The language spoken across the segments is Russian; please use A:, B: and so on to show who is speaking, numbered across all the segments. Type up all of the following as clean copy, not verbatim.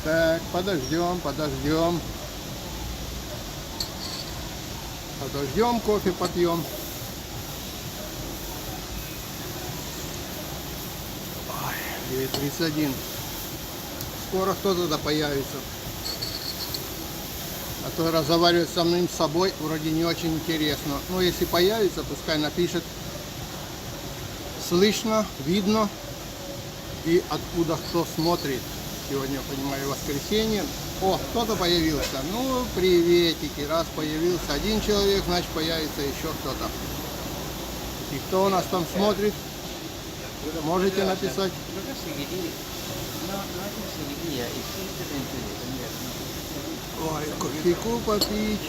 A: Так, подождем, подождем. Подождем, кофе попьем. Ой, 9:31. Скоро кто туда появится. А то разговаривать со самим собой вроде не очень интересно. Но если появится, пускай напишет. Слышно, видно и откуда кто смотрит. Сегодня, я понимаю, воскресенье. О, кто-то появился. Ну, приветики. Раз появился один человек, значит появится еще кто-то. И кто у нас там смотрит? Можете написать. Ой, кофейку попить.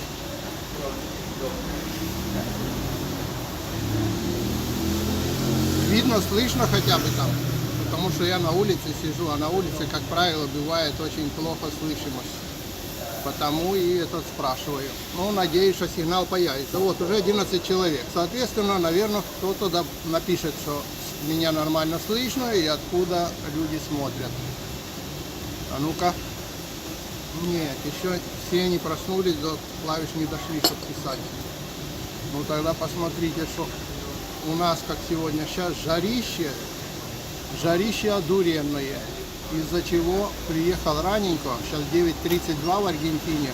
A: Видно, слышно хотя бы там. Потому что я на улице сижу, а на улице, как правило, бывает очень плохо слышимость. Потому и спрашиваю. Ну, надеюсь, что сигнал появится. Вот, уже 11 человек. Соответственно, наверное, кто-то напишет, что меня нормально слышно и откуда люди смотрят. А ну-ка. Нет, еще все не проснулись, до клавиш не дошли, чтобы писать. Ну, тогда посмотрите, что у нас, как сегодня, сейчас жарище. Жарище одуренное, из-за чего приехал раненько, сейчас 9:32 в Аргентине.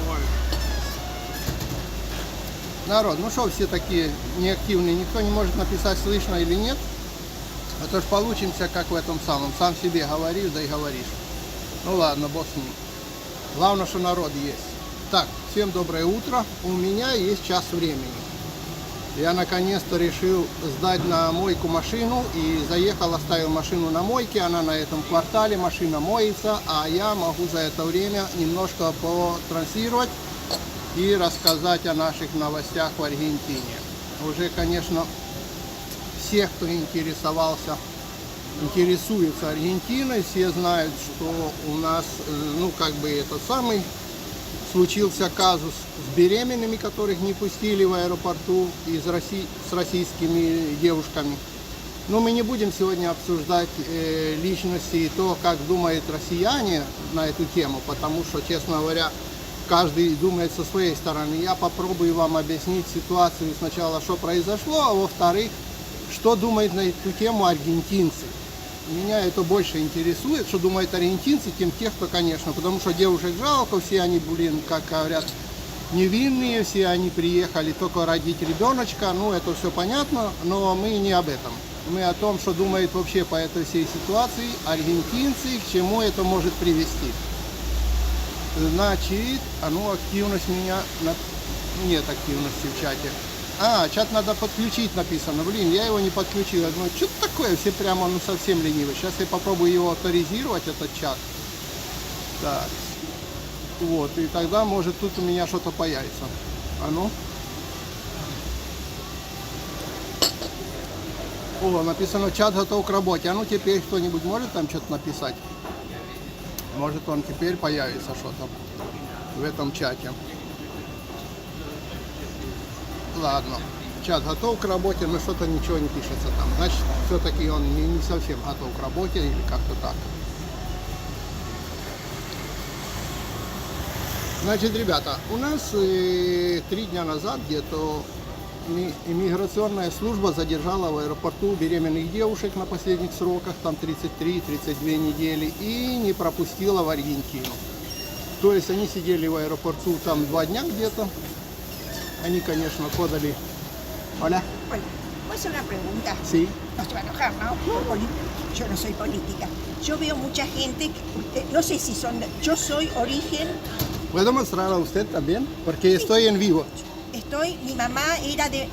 A: Ой. Народ, ну что все такие неактивные, никто не может написать, слышно или нет, а то ж получимся как в этом самом, сам себе говоришь, да и говоришь. Ну ладно, бог с ним. Главное, что народ есть. Так, всем доброе утро, у меня есть час времени. Я наконец-то решил сдать на мойку машину и заехал, оставил машину на мойке, она на этом квартале, машина моется, а я могу за это время немножко потранслировать и рассказать о наших новостях в Аргентине. Уже, конечно, все, кто интересуется Аргентиной, все знают, что у нас, случился казус с беременными, которых не пустили в аэропорту с российскими девушками. Но мы не будем сегодня обсуждать личности и то, как думают россияне на эту тему, потому что, честно говоря, каждый думает со своей стороны. Я попробую вам объяснить ситуацию сначала, что произошло, а во-вторых, что думают на эту тему аргентинцы. Меня это больше интересует, что думают аргентинцы, тем тех, кто, конечно, потому что девушек жалко, все они, как говорят, невинные, все они приехали только родить ребеночка, ну, это все понятно, но мы не об этом. Мы о том, что думают вообще по этой всей ситуации аргентинцы, к чему это может привести. Значит, активность меня, нет активности в чате. Чат надо подключить, написано. Блин, я его не подключил. Я думаю, что такое? Все прямо, совсем ленивые. Сейчас я попробую его авторизировать, этот чат. Так. Вот, и тогда, может, тут у меня что-то появится. О, написано, чат готов к работе. Теперь кто-нибудь может там что-то написать? Может, он теперь появится что-то в этом чате. Ладно, чат готов к работе, но что-то ничего не пишется там. Значит, все-таки он не совсем готов к работе или как-то так. Значит, ребята, у нас 3 дня назад где-то иммиграционная служба задержала в аэропорту беременных девушек на последних сроках, там 33-32 недели, и не пропустила в Аргентину. То есть они сидели в аэропорту там 2 дня где-то. Они, конечно, подали. Hola.
B: Hola, ¿puedo hacer una pregunta?
A: Sí.
B: No se va a enojar, ¿no? Yo no soy política. Yo veo mucha gente, no sé si son, yo soy origen.
A: ¿Puedo mostrar a usted también? Porque estoy en vivo.
B: Mi mamá era de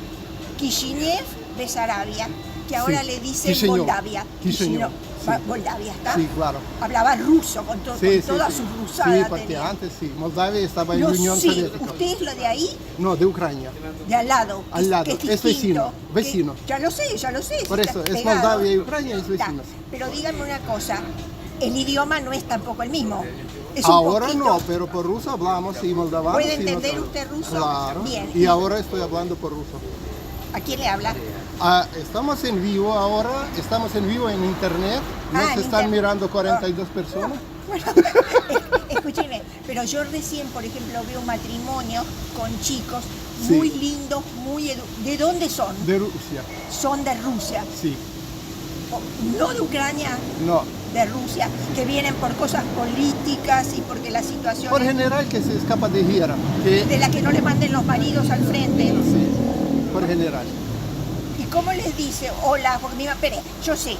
B: Kishinev, Besarabia, que ahora
A: Sí,
B: le dicen
A: Chisinau.
B: Moldavia.
A: Chisinau, sí.
B: Moldavia, ¿está?
A: Sí, claro.
B: Hablaba ruso con, con toda su rusada.
A: Sí, porque
B: tenía.
A: antes sí. Moldavia estaba en la
B: No,
A: Unión
B: sí,
A: Soviética.
B: ¿usted es lo de ahí?
A: No, de Ucrania.
B: De al lado.
A: Al lado,
B: que
A: es vecino,
B: distinto,
A: vecino.
B: Ya lo sé, ya lo sé.
A: Por
B: está
A: eso, es
B: pegado.
A: Moldavia y Ucrania, es
B: Está.
A: vecinos.
B: Pero díganme una cosa, el idioma no es tampoco el mismo. Es un
A: Ahora
B: poquito.
A: no, pero por ruso hablamos y moldavano.
B: ¿Puede
A: sí,
B: entender
A: nosotros.
B: usted ruso?
A: Claro.
B: Bien.
A: Y ahora estoy hablando por ruso.
B: ¿A quién le habla?
A: Estamos en vivo ahora, estamos en vivo en internet. Nos
B: en
A: están
B: internet.
A: mirando 42 personas.
B: Bueno, escúcheme, pero yo recién, por ejemplo, veo matrimonios con chicos
A: Sí.
B: muy lindos, ¿de dónde son?
A: De Rusia.
B: Son de Rusia,
A: Sí.
B: no de Ucrania,
A: No.
B: de Rusia, que vienen por cosas políticas y porque la situación
A: Por general que se escapa de guerra. Que,
B: de la que no le manden los maridos al frente.
A: sí, por general.
B: ¿Y cómo les dice hola? Porque mi mamá, espere, yo sé.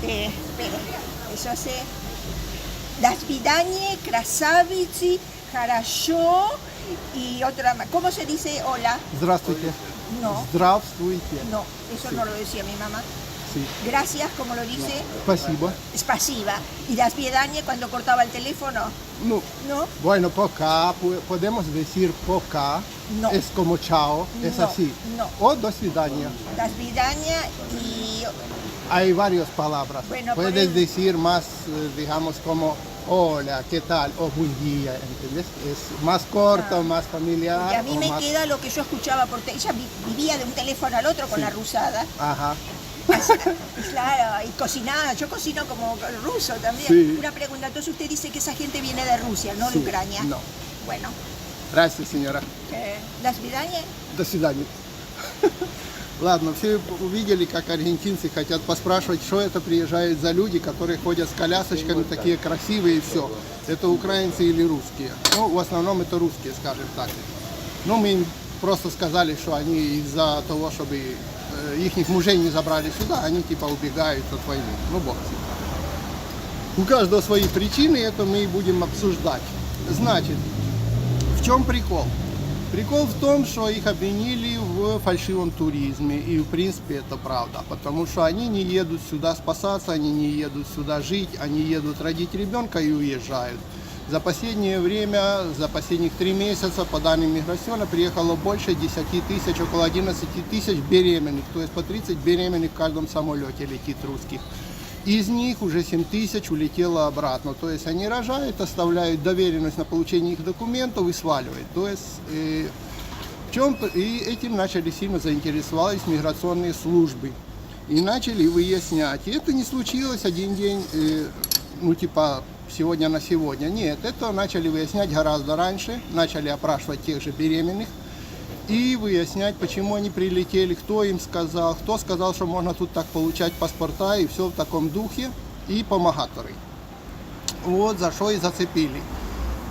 B: Espere, yo sé. Las Vidañe, Krasavici, Jarashó y otra más. ¿Cómo se dice hola?
A: Здравствуйте.
B: No,
A: Здравствуйте.
B: no, eso
A: Sí.
B: no lo decía mi mamá.
A: Sí.
B: Gracias, como lo dice,
A: Спасибо.
B: es pasiva. Y las Vidañe cuando cortaba el teléfono,
A: Ну,
B: ¿no?
A: bueno, пока, podemos decir пока.
B: No.
A: Es como chao, es
B: No,
A: así.
B: no.
A: O до свидания.
B: Las Vidaña y
A: Hay varias palabras.
B: Bueno,
A: Puedes
B: por el-
A: decir más, digamos, como hola, ¿qué tal? O buen día, ¿entendés? Es más corto, más familiar.
B: y a mí
A: o
B: me
A: más...
B: queda lo que yo escuchaba por ella vivía de un teléfono al otro con
A: Sí.
B: la rusada.
A: Ajá.
B: Claro, y cocinaba, yo cocino como ruso también.
A: Sí.
B: Una pregunta, entonces usted dice que esa gente viene de Rusia, no
A: Sí,
B: de Ucrania.
A: no.
B: Bueno,
A: Здравствуйте, señora.
B: las Vidañe,
A: До свидания. Ладно, все увидели, как аргентинцы хотят поспрашивать, что это приезжают за люди, которые ходят с колясочками, такие красивые и все. Это украинцы или русские? Ну, в основном это русские, скажем так. Ну, мы им просто сказали, что они из-за того, чтобы их мужей не забрали сюда, они типа убегают от войны. Ну, бог с ним. У каждого свои причины, это мы и будем обсуждать. Значит, в чем прикол? Прикол в том, что их обвинили в фальшивом туризме, и в принципе это правда, потому что они не едут сюда спасаться, они не едут сюда жить, они едут родить ребенка и уезжают. За последнее время, за последних 3 месяца, по данным Миграциона, приехало больше 10 тысяч, около 11 тысяч беременных, то есть по 30 беременных в каждом самолете летит русских. Из них уже 7 тысяч улетело обратно. То есть они рожают, оставляют доверенность на получение их документов и сваливают. То есть и этим начали сильно заинтересовались миграционные службы. И начали выяснять. И это не случилось один день, ну типа сегодня на сегодня. Нет, это начали выяснять гораздо раньше. Начали опрашивать тех же беременных. И выяснять, почему они прилетели, кто им сказал, кто сказал, что можно тут так получать паспорта и все в таком духе, и помогаторы. Вот за что и зацепили.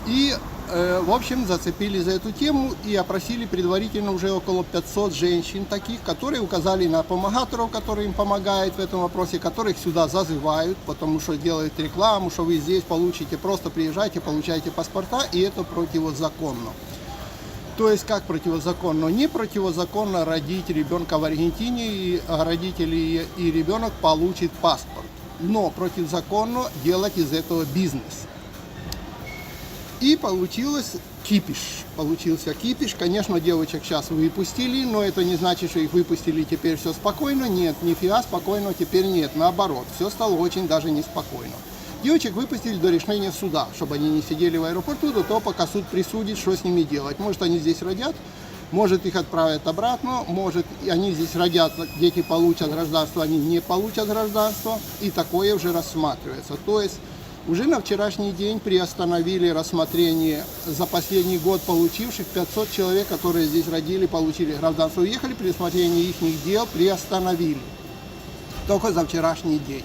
A: И, в общем, зацепили за эту тему и опросили предварительно уже около 500 женщин таких, которые указали на помогаторов, которые им помогают в этом вопросе, которых сюда зазывают, потому что делают рекламу, что вы здесь получите, просто приезжайте, получайте паспорта, и это противозаконно. То есть как противозаконно? Не противозаконно родить ребенка в Аргентине, и родители и ребенок получит паспорт. Но противозаконно делать из этого бизнес. И получился кипиш. Конечно, девочек сейчас выпустили, но это не значит, что их выпустили и теперь все спокойно. Нет, нифига спокойно теперь нет. Наоборот, все стало очень даже неспокойно. Девочек выпустили до решения суда, чтобы они не сидели в аэропорту до того, пока суд присудит, что с ними делать. Может, они здесь родят, может, их отправят обратно, может, они здесь родят, дети получат гражданство, они не получат гражданство, и такое уже рассматривается. То есть уже на вчерашний день приостановили рассмотрение за последний год получивших 500 человек, которые здесь родили, получили гражданство, уехали, при рассмотрении их дел приостановили. Только за вчерашний день.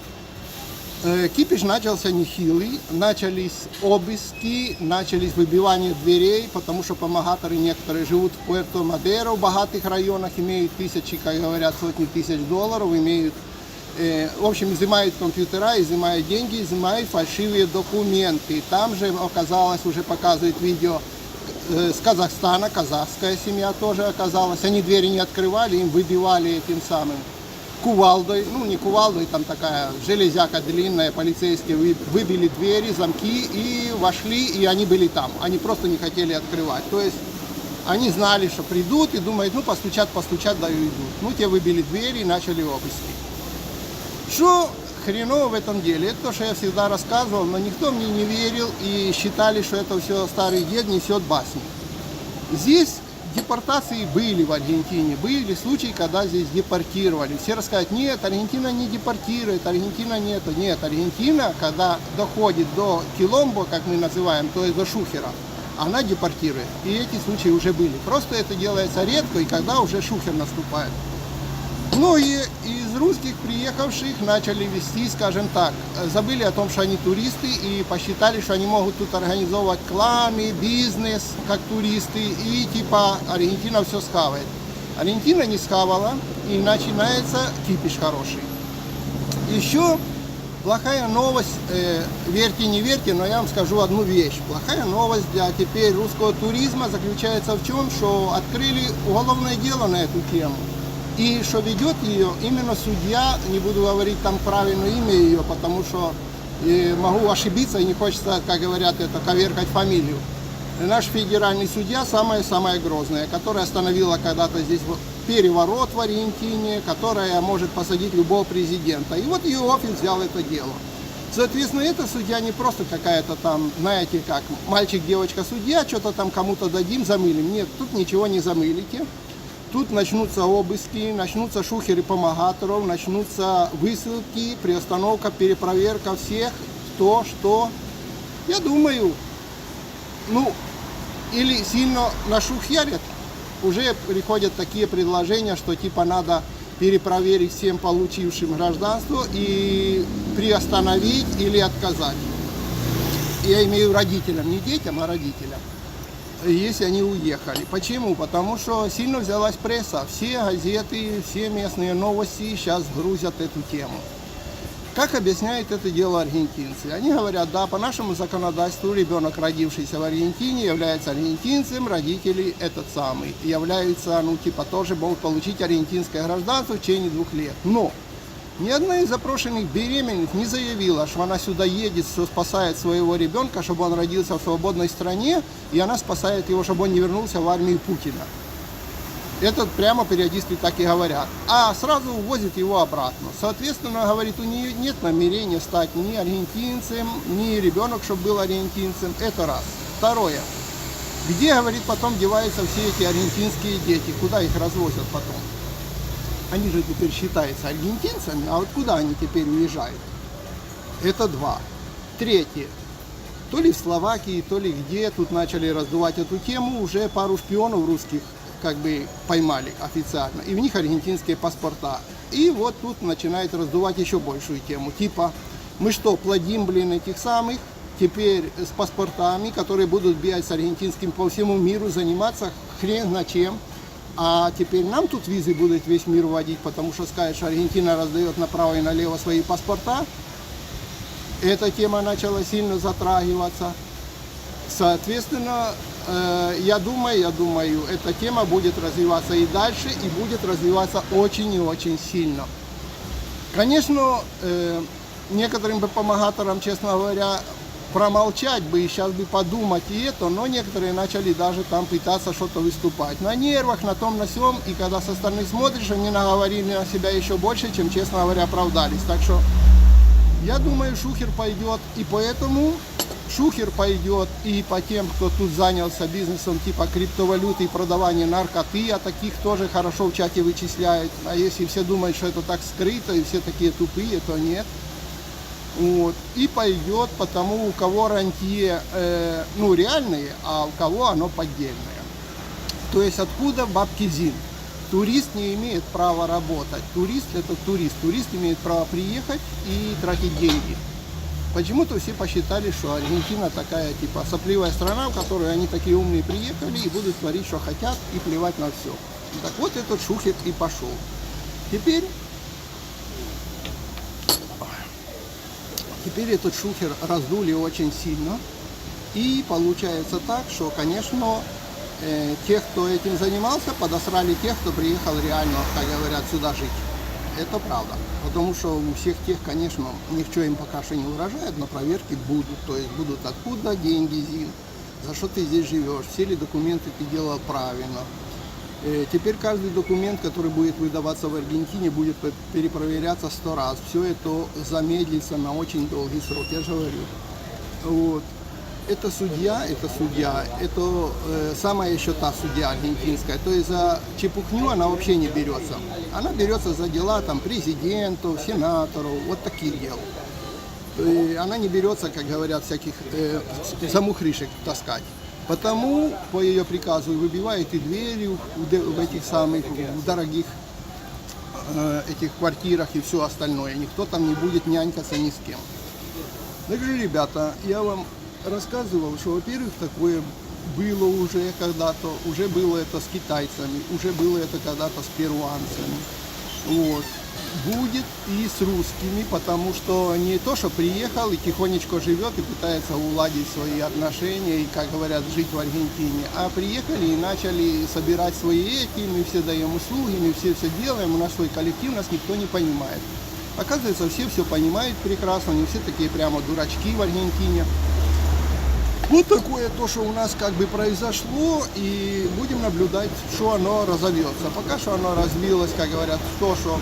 A: Кипиш начался нехилый, начались обыски, начались выбивания дверей, потому что помогаторы некоторые живут в Пуэрто-Мадейро, в богатых районах, имеют тысячи, как говорят, сотни тысяч долларов, имеют, в общем, изымают компьютера, изымают деньги, изымают фальшивые документы. Там же оказалось, уже показывает видео, с Казахстана, казахская семья тоже оказалась, они двери не открывали, им выбивали этим самым кувалдой, ну не кувалдой, там такая железяка длинная, полицейские выбили двери, замки и вошли, и они были там. Они просто не хотели открывать. То есть они знали, что придут и думают, ну постучат, да и уйдут. Ну те выбили двери и начали обыски. Что хреново в этом деле? Это то, что я всегда рассказывал, но никто мне не верил и считали, что это все старый дед несет басни. Здесь депортации были в Аргентине, были случаи, когда здесь депортировали. Все рассказывают, нет, Аргентина не депортирует, Аргентина нету. Нет, Аргентина, когда доходит до Киломбо, как мы называем, то есть до Шухера, она депортирует. И эти случаи уже были. Просто это делается редко, и когда уже Шухер наступает. Ну и из русских приехавших начали вести, скажем так, забыли о том, что они туристы, и посчитали, что они могут тут организовывать кланы, бизнес, как туристы, и типа Аргентина все схавает. Аргентина не схавала, и начинается кипиш хороший. Еще плохая новость, верьте, не верьте, но я вам скажу одну вещь. Плохая новость для теперь русского туризма заключается в чем, что открыли уголовное дело на эту тему. И что ведет ее именно судья, не буду говорить там правильное имя ее, потому что могу ошибиться и не хочется, как говорят, это коверкать фамилию. Наш федеральный судья самая грозная, которая остановила когда-то здесь переворот в Аргентине, которая может посадить любого президента. И вот ее офис взял это дело. Соответственно, эта судья не просто какая-то там, знаете как, мальчик, девочка, судья, что-то там кому-то дадим, замылим. Нет, тут ничего не замылите. Тут начнутся обыски, начнутся шухеры помогаторов, начнутся высылки, приостановка, перепроверка всех, кто, что. Я думаю, ну, или сильно нашухерят, уже приходят такие предложения, что типа надо перепроверить всем получившим гражданство и приостановить или отказать. Я имею родителям, не детям, а родителям. Если они уехали. Почему? Потому что сильно взялась пресса. Все газеты, все местные новости сейчас грузят эту тему. Как объясняют это дело аргентинцы? Они говорят, да, по нашему законодательству ребенок, родившийся в Аргентине, является аргентинцем, родители этот самый. Являются, ну, типа, тоже могут получить аргентинское гражданство в течение 2 лет. Но ни одна из запрошенных беременных не заявила, что она сюда едет, что спасает своего ребенка, чтобы он родился в свободной стране, и она спасает его, чтобы он не вернулся в армию Путина. Это прямо периодически так и говорят. А сразу увозят его обратно. Соответственно, говорит, у нее нет намерения стать ни аргентинцем, ни ребенок, чтобы был аргентинцем. Это раз. Второе. Где, говорит, потом деваются все эти аргентинские дети? Куда их развозят потом? Они же теперь считаются аргентинцами, а вот куда они теперь уезжают? Это 2. Третье. То ли в Словакии, то ли где тут начали раздувать эту тему, уже пару шпионов русских как бы поймали официально, и в них аргентинские паспорта. И вот тут начинает раздувать еще большую тему, типа, мы что, плодим, блин, этих самых, теперь с паспортами, которые будут бегать с аргентинским по всему миру, заниматься хрен на чем. А теперь нам тут визы будут весь мир вводить, потому что скажет, что Аргентина раздает направо и налево свои паспорта. Эта тема начала сильно затрагиваться. Соответственно, я думаю, эта тема будет развиваться и дальше, и будет развиваться очень и очень сильно. Конечно, некоторым бы помогаторам, честно говоря, промолчать бы и сейчас бы подумать и это, но некоторые начали даже там пытаться что-то выступать. На нервах, на том, на сём, и когда со стороны смотришь, они наговорили на себя еще больше, чем, честно говоря, оправдались. Так что я думаю, шухер пойдет и поэтому, шухер пойдет и по тем, кто тут занялся бизнесом типа криптовалюты и продавания наркоты, а таких тоже хорошо в чате вычисляют. А если все думают, что это так скрыто и все такие тупые, то нет. Вот. И пойдет потому, у кого рантье ну, реальные, а у кого оно поддельное. То есть откуда бабки ЗИН? Турист не имеет права работать. Турист это турист. Турист имеет право приехать и тратить деньги. Почему-то все посчитали, что Аргентина такая типа сопливая страна, в которую они такие умные приехали и будут творить, что хотят, и плевать на все. Так вот этот шухер и пошел. Теперь этот шухер раздули очень сильно. И получается так, что, конечно, тех, кто этим занимался, подосрали тех, кто приехал реально, как говорят, сюда жить. Это правда. Потому что у всех тех, конечно, ничего им пока что не угрожает, но проверки будут. То есть будут откуда деньги, ЗИН, за что ты здесь живешь, все ли документы ты делал правильно. Теперь каждый документ, который будет выдаваться в Аргентине, будет перепроверяться 100 раз. Все это замедлится на очень долгий срок, я же говорю. Вот. это судья, это самая еще та судья аргентинская. То есть за чепухню она вообще не берется. Она берется за дела там президенту, сенатору, вот таких дел. И она не берется, как говорят, всяких замухрышек таскать. Потому по ее приказу выбивает и двери в этих самых в дорогих этих квартирах и все остальное. Никто там не будет нянькаться ни с кем. Также, ребята, я вам рассказывал, что, во-первых, такое было уже когда-то, уже было это с китайцами, уже было это когда-то с перуанцами. Вот. Будет и с русскими, потому что не то, что приехал и тихонечко живет и пытается уладить свои отношения и, как говорят, жить в Аргентине, а приехали и начали собирать свои эти, мы все даем услуги, мы все делаем, у нас свой коллектив, нас никто не понимает. Оказывается, все понимают прекрасно, не все такие прямо дурачки в Аргентине. Вот такое то, что у нас как бы произошло, и будем наблюдать, что оно разовьется. Пока что оно развилось, как говорят, то, что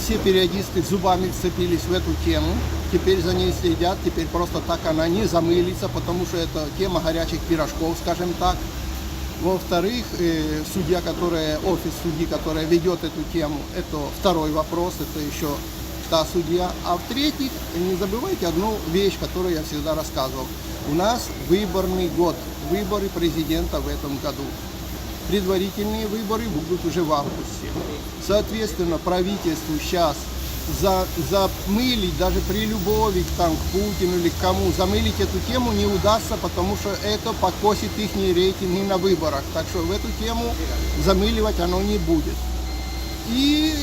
A: все периодисты зубами вцепились в эту тему, теперь за ней следят, теперь просто так она не замылится, потому что это тема горячих пирожков, скажем так. Во-вторых, офис судьи, которая ведет эту тему, это второй вопрос, это еще та судья. А в-третьих, не забывайте одну вещь, которую я всегда рассказывал. У нас выборный год, выборы президента в этом году. Предварительные выборы будут уже в августе. Соответственно, правительству сейчас замылить, даже при любови там, к Путину или к кому, замылить эту тему не удастся, потому что это подкосит их рейтинги на выборах. Так что в эту тему замыливать оно не будет. И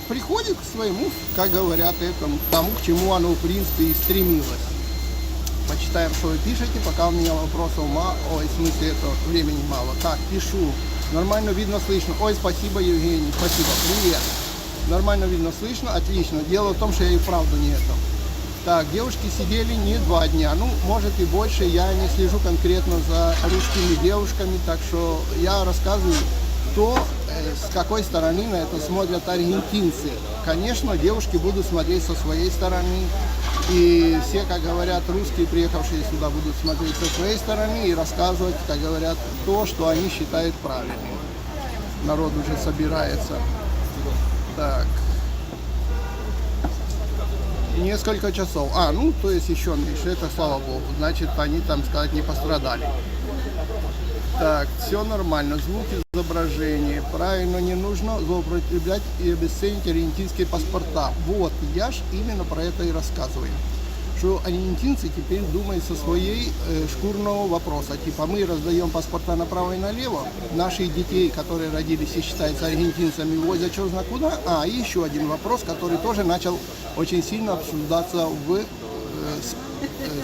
A: приходит к своему, как говорят, этому, к тому, к чему оно в принципе и стремилось. Почитаем, что вы пишете, пока у меня вопросов мало. Ой, в смысле, это времени мало. Так, пишу. Нормально видно, слышно. Ой, спасибо, Евгений. Спасибо. Привет. Нормально видно, слышно. Отлично. Дело в том, что я и вправду не это. Так, девушки сидели не 2 дня. Ну, может и больше. Я не слежу конкретно за русскими девушками. Так что я рассказываю то, с какой стороны на это смотрят аргентинцы. Конечно, девушки будут смотреть со своей стороны. И все, как говорят, русские, приехавшие сюда, будут смотреть со своей стороны и рассказывать, как говорят, то, что они считают правильным. Народ уже собирается. Так. Несколько часов. То есть еще меньше. Это слава богу. Значит, они, там сказать, не пострадали. Так, все нормально. Звук изображения. Правильно, не нужно злоупотреблять и обесценить аргентинские паспорта. Вот, я ж именно про это и рассказываю. Что аргентинцы теперь думают со своей шкурного вопроса. Типа мы раздаем паспорта направо и налево. Наших детей, которые родились и считаются аргентинцами, возят черт знает куда. И еще один вопрос, который тоже начал очень сильно обсуждаться в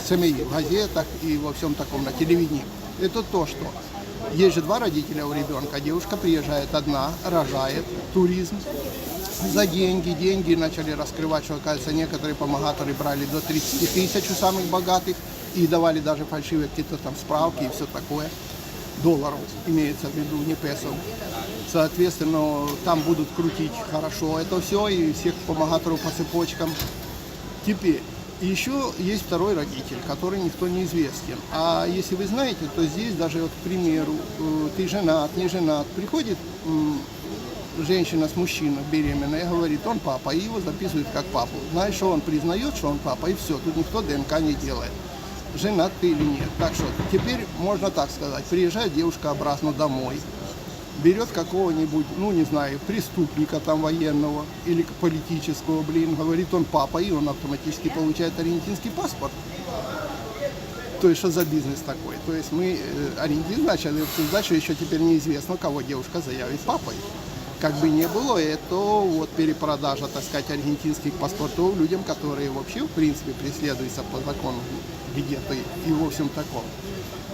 A: СМИ, в газетах и во всем таком, на телевидении. Это то, что есть же 2 родителя у ребенка, девушка приезжает одна, рожает, туризм, за деньги начали раскрывать, что, оказывается, некоторые помогаторы брали до 30 тысяч у самых богатых и давали даже фальшивые какие-то там справки и все такое, долларов имеется в виду, не песо. Соответственно, там будут крутить хорошо это все и всех помогаторов по цепочкам. Теперь. И еще есть второй родитель, который никто не известен. А если вы знаете, то здесь даже, вот, к примеру, ты женат, не женат, приходит женщина с мужчиной беременная и говорит, он папа, и его записывают как папу. Знаешь, что он признает, что он папа, и все, тут никто ДНК не делает. Женат ты или нет. Так что теперь можно так сказать, приезжает девушка обратно домой, берет какого-нибудь, не знаю, преступника там военного или политического, говорит, он папа, и он автоматически получает аргентинский паспорт. То есть, что за бизнес такой? То есть, мы аргентин начали обсуждать, что еще теперь неизвестно, кого девушка заявит папой. Как бы не было, это вот перепродажа, так сказать, аргентинских паспортов людям, которые вообще, в принципе, преследуются по закону где-то и во всем таком.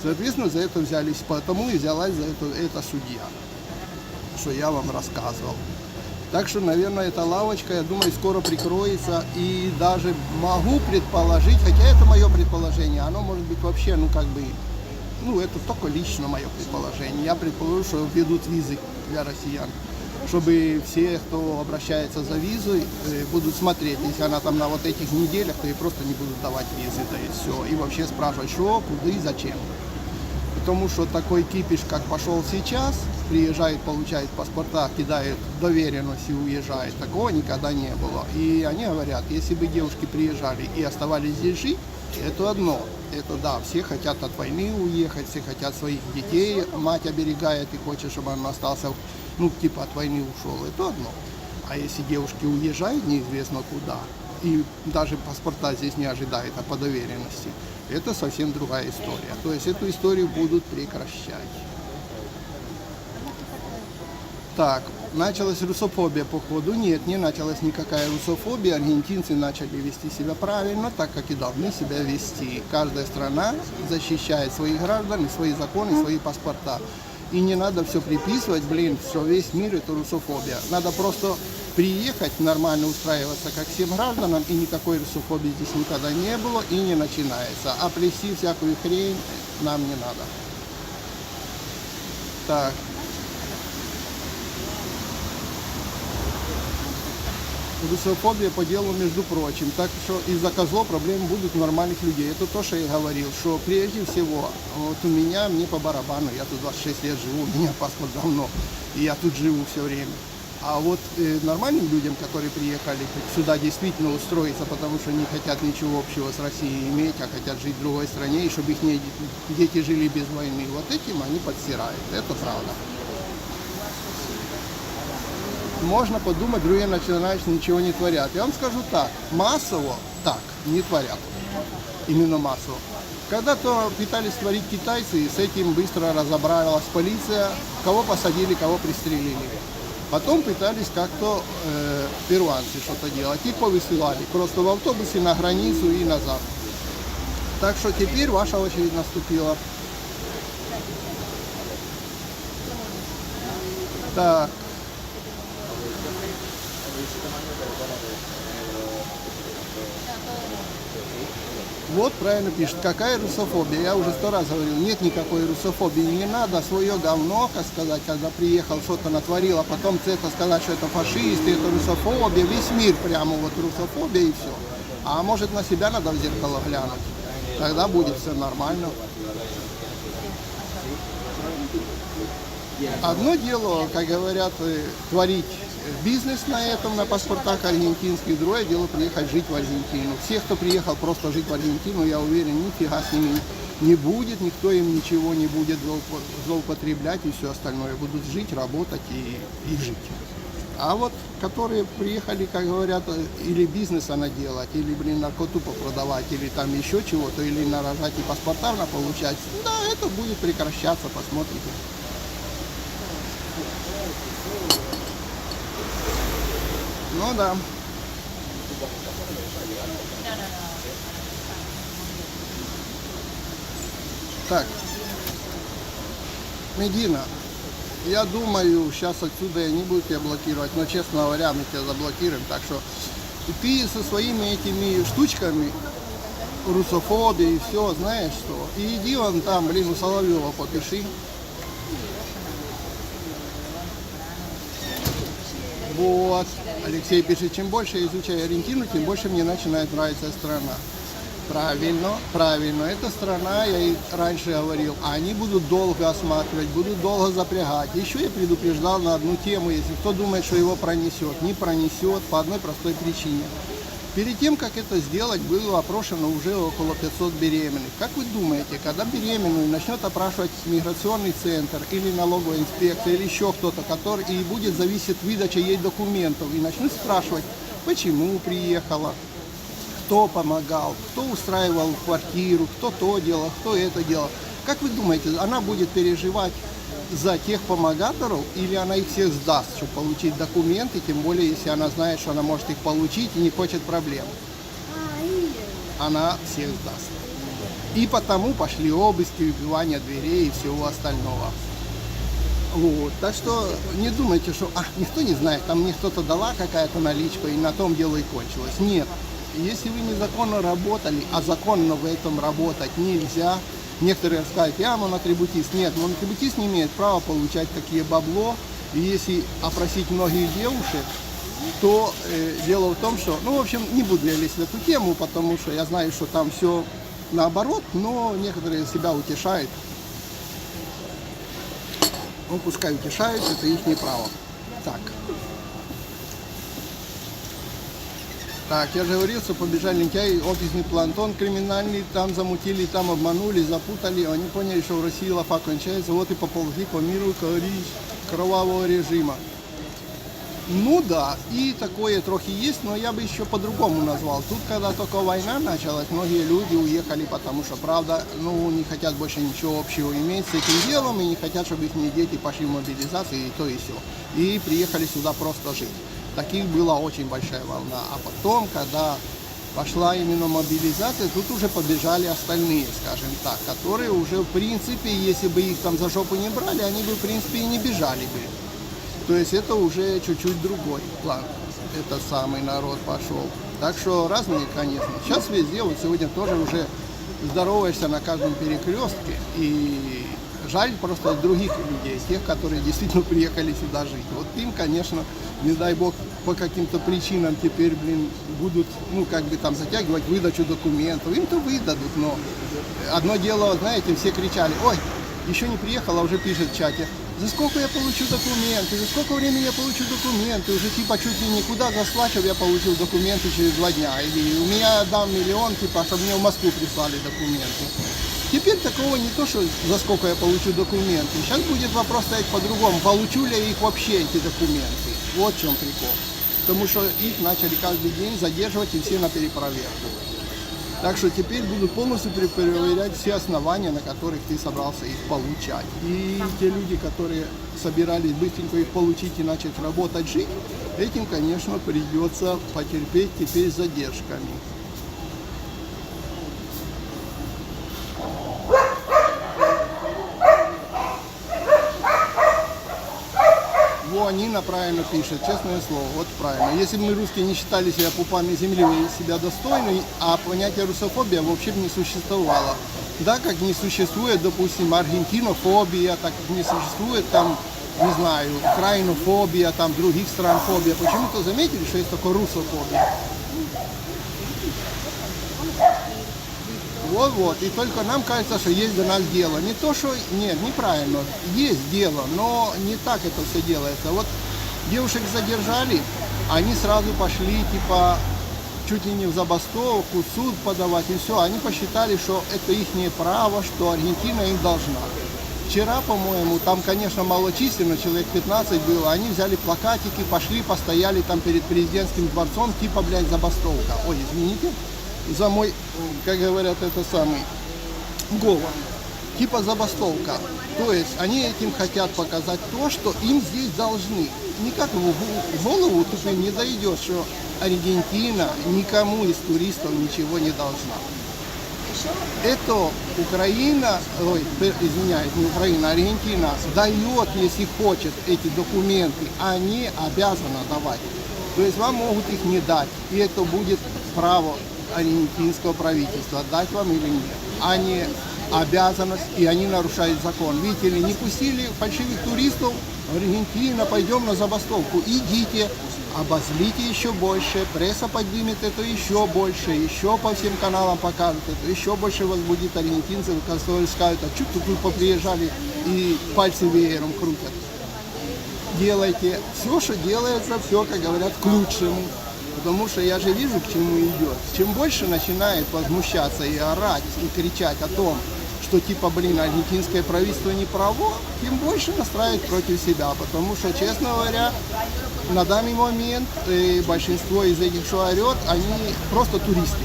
A: Соответственно, за это взялись, потому и взялась за это судья, что я вам рассказывал. Так что, наверное, эта лавочка, я думаю, скоро прикроется. И даже могу предположить, хотя это мое предположение, оно может быть вообще, это только лично мое предположение. Я предположу, что введут визы для россиян. чтобы все, кто обращается за визой, будут смотреть. Если она там на вот этих неделях, то ей просто не будут давать визы, да и все. И вообще спрашивать, что, куда и зачем. Потому что такой кипиш, как пошел сейчас, приезжает, получает паспорта, кидает доверенность и уезжает. Такого никогда не было. И они говорят, если бы девушки приезжали и оставались здесь жить, это одно. Это да, все хотят от войны уехать, все хотят своих детей, мать оберегает и хочет, чтобы он остался, ну, типа от войны ушел. Это одно. А если девушки уезжают неизвестно куда, и даже паспорта здесь не ожидает, а по доверенности, это совсем другая история. То есть эту историю будут прекращать. Так, началась русофобия по ходу. Нет, не началась никакая русофобия. Аргентинцы начали вести себя правильно, так как и должны себя вести. Каждая страна защищает своих граждан, и свои законы, свои паспорта. И не надо все приписывать, что весь мир это русофобия. Надо просто приехать, нормально устраиваться как всем гражданам, и никакой русофобии здесь никогда не было и не начинается. А плести всякую хрень нам не надо. Так. Русофобия по делу, между прочим. Так что из-за козлов проблемы будут у нормальных людей. Это то, что я говорил, что прежде всего, вот у меня, мне по барабану, я тут 26 лет живу, у меня паспорт давно, и я тут живу все время. А вот нормальным людям, которые приехали сюда действительно устроиться, потому что не хотят ничего общего с Россией иметь, а хотят жить в другой стране, и чтобы их дети жили без войны, вот этим они подстирают. Это правда. Можно подумать, другие национальности ничего не творят. Я вам скажу так, массово так не творят. Именно массово. Когда-то пытались творить китайцы, и с этим быстро разобралась полиция, кого посадили, кого пристрелили. Потом пытались как-то перуанцы что-то делать и повысылали просто в автобусе на границу и назад. Так что теперь ваша очередь наступила. Так. Вот правильно пишет, какая русофобия. Я уже 100 раз говорил, нет никакой русофобии. Не надо свое говно, как сказать, когда приехал, что-то натворил, а потом это сказать, что это фашисты, это русофобия. Весь мир прямо вот русофобия и все. А может на себя надо в зеркало глянуть. Тогда будет все нормально. Одно дело, как говорят, творить бизнес на этом, на паспортах аргентинских, другое дело приехать жить в Аргентину. Все, кто приехал просто жить в Аргентину, я уверен, нифига с ними не будет, никто им ничего не будет злоупотреблять и все остальное. Будут жить, работать и жить. А вот, которые приехали, как говорят, или бизнес она делать, или, наркоту продавать, или там еще чего-то, или нарожать и паспорта получать, да, это будет прекращаться, посмотрите. Ну да. Так. Медина. Я думаю, сейчас отсюда я не буду тебя блокировать, но, честно говоря, мы тебя заблокируем. Так что ты со своими этими штучками, русофобией и все, знаешь что, и иди вон там, у Соловьева попиши. Вот, Алексей пишет, чем больше я изучаю Аргентину, тем больше мне начинает нравиться страна. Правильно, правильно. Эта страна, я и раньше говорил, они будут долго осматривать, будут долго запрягать. Еще я предупреждал на одну тему, если кто думает, что его пронесет. Не пронесет по одной простой причине. Перед тем, как это сделать, было опрошено уже около 500 беременных. Как вы думаете, когда беременную начнет опрашивать миграционный центр или налоговая инспекция, или еще кто-то, который и будет зависеть выдача ей документов, и начнут спрашивать, почему приехала, кто помогал, кто устраивал квартиру, кто то делал, кто это делал. Как вы думаете, она будет переживать за тех помогаторов, или она их всех сдаст, чтобы получить документы, тем более, если она знает, что она может их получить и не хочет проблем? Она всех сдаст. И потому пошли обыски, выбивание дверей и всего остального. Вот. Так что не думайте, что никто не знает, там мне кто-то дала какая-то наличка, и на том дело и кончилось. Нет. Если вы незаконно работали, а законно в этом работать нельзя, некоторые скажут, я монотрибутист. Нет, монотрибутист не имеет права получать такие бабло И если опросить многих девушек, то дело в том, что, ну, в общем, не буду я лезть в эту тему, потому что я знаю, что там все наоборот, но некоторые себя утешают. Ну, пускай утешают, это их право. Так. Так, я же говорил, что побежали лентяи, офисный плантон криминальный, там замутили, там обманули, запутали. Они поняли, что в России лафа кончается, вот и поползли по миру кровавого режима. Ну да, и такое трохи есть, но я бы еще по-другому назвал. Тут, когда только война началась, многие люди уехали, потому что, правда, ну, не хотят больше ничего общего иметь с этим делом, и не хотят, чтобы их дети пошли в мобилизацию, и то, и все. И приехали сюда просто жить. Таких была очень большая волна. А потом, когда пошла именно мобилизация, тут уже побежали остальные, скажем так, которые уже, в принципе, если бы их там за жопу не брали, они бы, в принципе, и не бежали бы. То есть это уже чуть-чуть другой план. Это самый народ пошел. Так что разные, конечно. Сейчас везде, вот сегодня тоже уже здороваешься на каждом перекрестке. И жаль просто других людей, тех, которые действительно приехали сюда жить. Вот им, конечно, не дай бог, по каким-то причинам теперь, будут, ну, как бы там затягивать выдачу документов. Им-то выдадут, но одно дело, знаете, все кричали: ой, еще не приехал, а уже пишет в чате: за сколько я получу документы, за сколько времени я получу документы, уже типа чуть ли никуда заслать, чтобы я получил документы через 2 дня. Или у меня дам миллион, типа, чтобы мне в Москву прислали документы. Теперь такого не то, что за сколько я получу документы. Сейчас будет вопрос стоять по-другому. Получу ли я их вообще, эти документы? Вот в чем прикол. Потому что их начали каждый день задерживать и все на перепроверку. Так что теперь будут полностью перепроверять все основания, на которых ты собрался их получать. И те люди, которые собирались быстренько их получить и начать работать, жить, этим, конечно, придется потерпеть теперь с задержками. Во, Нина правильно пишет, честное слово, вот правильно. Если бы мы, русские, не считали себя пупами земли и себя достойными, а понятие русофобия вообще не существовало. Да, как не существует, допустим, аргентинофобия, так как не существует там, не знаю, украинофобия, там других стран фобия. Почему-то заметили, что есть такое русофобия? Вот-вот, и только нам кажется, что есть до нас дело. Не то, что, нет, неправильно, есть дело, но не так это все делается. Вот девушек задержали, они сразу пошли, типа, чуть ли не в забастовку, суд подавать, и все. Они посчитали, что это их право, что Аргентина им должна. Вчера, по-моему, там, конечно, малочисленно, человек 15 было, они взяли плакатики, пошли, постояли там перед президентским дворцом, типа, блядь, забастовка. Ой, извините за мой, как говорят, это самый голос, типа забастовка. То есть они этим хотят показать то, что им здесь должны. Никак в голову тупым не дойдет, что Аргентина никому из туристов ничего не должна. Это Украина, ой, извиняюсь, не Украина, Аргентина дает, если хочет, эти документы, а не обязана давать. То есть вам могут их не дать, и это будет право аргентинского правительства, дать вам или нет, а не обязанность, и они нарушают закон. Видите ли, не пустили фальшивых туристов в Аргентину, пойдем на забастовку. Идите, обозлите еще больше, пресса поднимет это еще больше, еще по всем каналам покажут это, еще больше возбудит аргентинцев, которые скажут: а что тут поприезжали и пальцы веером крутят. Делайте все, что делается, все, как говорят, к лучшему. Потому что я же вижу, к чему идет. Чем больше начинает возмущаться и орать, и кричать о том, что типа, блин, аргентинское правительство не право, тем больше настраивает против себя. Потому что, честно говоря, на данный момент большинство из этих, что орет, они просто туристы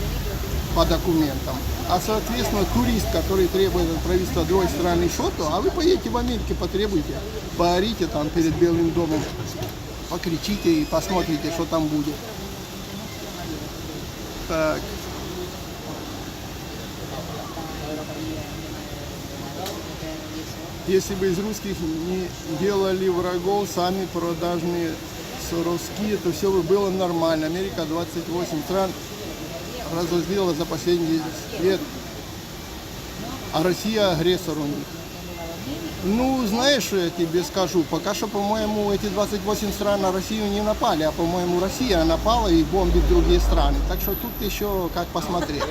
A: по документам. А, соответственно, турист, который требует от правительства другой страны что-то, а вы поедете в Америке, потребуйте, поорите там перед Белым домом, покричите и посмотрите, что там будет. Так. Если бы из русских не делали врагов сами продажные соровские, то все бы было нормально. Америка 28 стран разозлила за последние 10 лет, а Россия агрессор у них. Ну, знаешь, что я тебе скажу, пока что, по-моему, эти 28 стран на Россию не напали, а, по-моему, Россия напала и бомбит другие страны. Так что тут еще как посмотреть.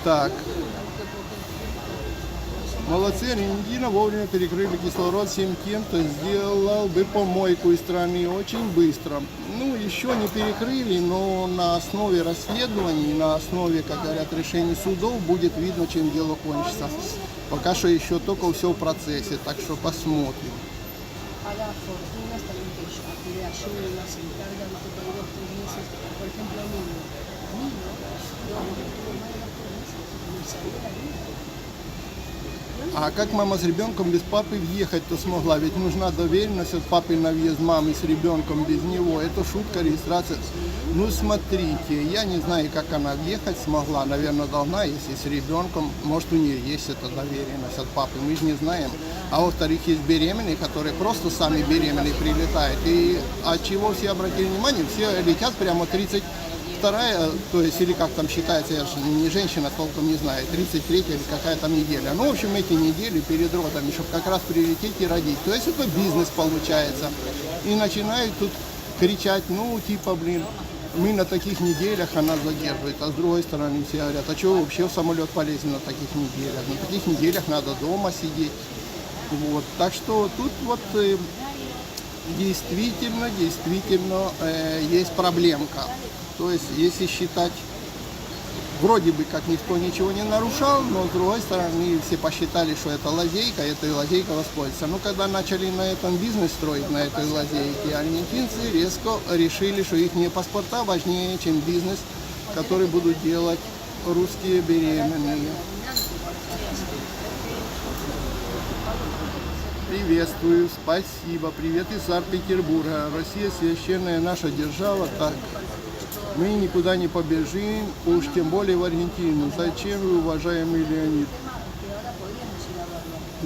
A: Так. Молодцы, Аргентина вовремя перекрыли кислород всем тем, кто сделал бы помойку из страны очень быстро. Ну, еще не перекрыли, но на основе расследований, на основе, как говорят, решений судов будет видно, чем дело кончится. Пока что еще только все в процессе, так что посмотрим.
C: A la fortuna también que le ayuda, se encarga de por ahí 2 o 3 meses, por ejemplo, a mí, ¿no? Yo tuve más de 2 meses, me salió la vida.
A: А как мама с ребенком без папы въехать-то смогла? Ведь нужна доверенность от папы на въезд мамы с ребенком без него. Это шутка, регистрация. Ну смотрите, я не знаю, как она въехать смогла. Наверное, должна, если с ребенком. Может, у нее есть эта доверенность от папы, мы же не знаем. А во-вторых, есть беременные, которые просто сами беременные прилетают. И от чего все обратили внимание, все летят прямо 32-я, то есть, или как там считается, я же не женщина, толком не знаю, 33-я или какая там неделя. Ну, в общем, эти недели перед родами, чтобы как раз прилететь и родить. То есть это бизнес получается. И начинают тут кричать, ну, типа, блин, мы на таких неделях, она задерживает. А с другой стороны все говорят, а что вообще в самолет полезен на таких неделях? На таких неделях надо дома сидеть. Вот. Так что тут вот действительно есть проблемка. То есть, если считать, вроде бы как никто ничего не нарушал, но с другой стороны все посчитали, что это лазейка, этой лазейкой воспользоваться. Но когда начали на этом бизнес строить, на этой лазейке, аргентинцы резко решили, что их паспорта важнее, чем бизнес, который будут делать русские беременные. Приветствую, спасибо. Привет из Санкт-Петербурга. Россия священная наша держава. Так, мы никуда не побежим, уж тем более в Аргентину. Зачем вы, уважаемый Леонид?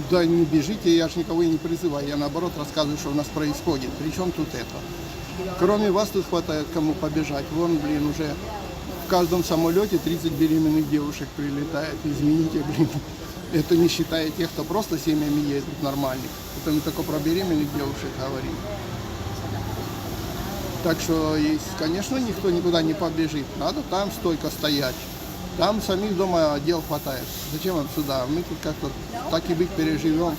A: Да не бежите, я же никого и не призываю. Я наоборот рассказываю, что у нас происходит. Причем тут это? Кроме вас тут хватает кому побежать. Вон, блин, уже в каждом самолете 30 беременных девушек прилетает. Извините, блин. Это не считая тех, кто просто семьями едет нормальных. Это мы только про беременных девушек говорим. Так что, конечно, никто никуда не побежит. Надо там стойко стоять. Там самих дома дел хватает. Зачем вам сюда? Мы тут как-то так и быть переживем.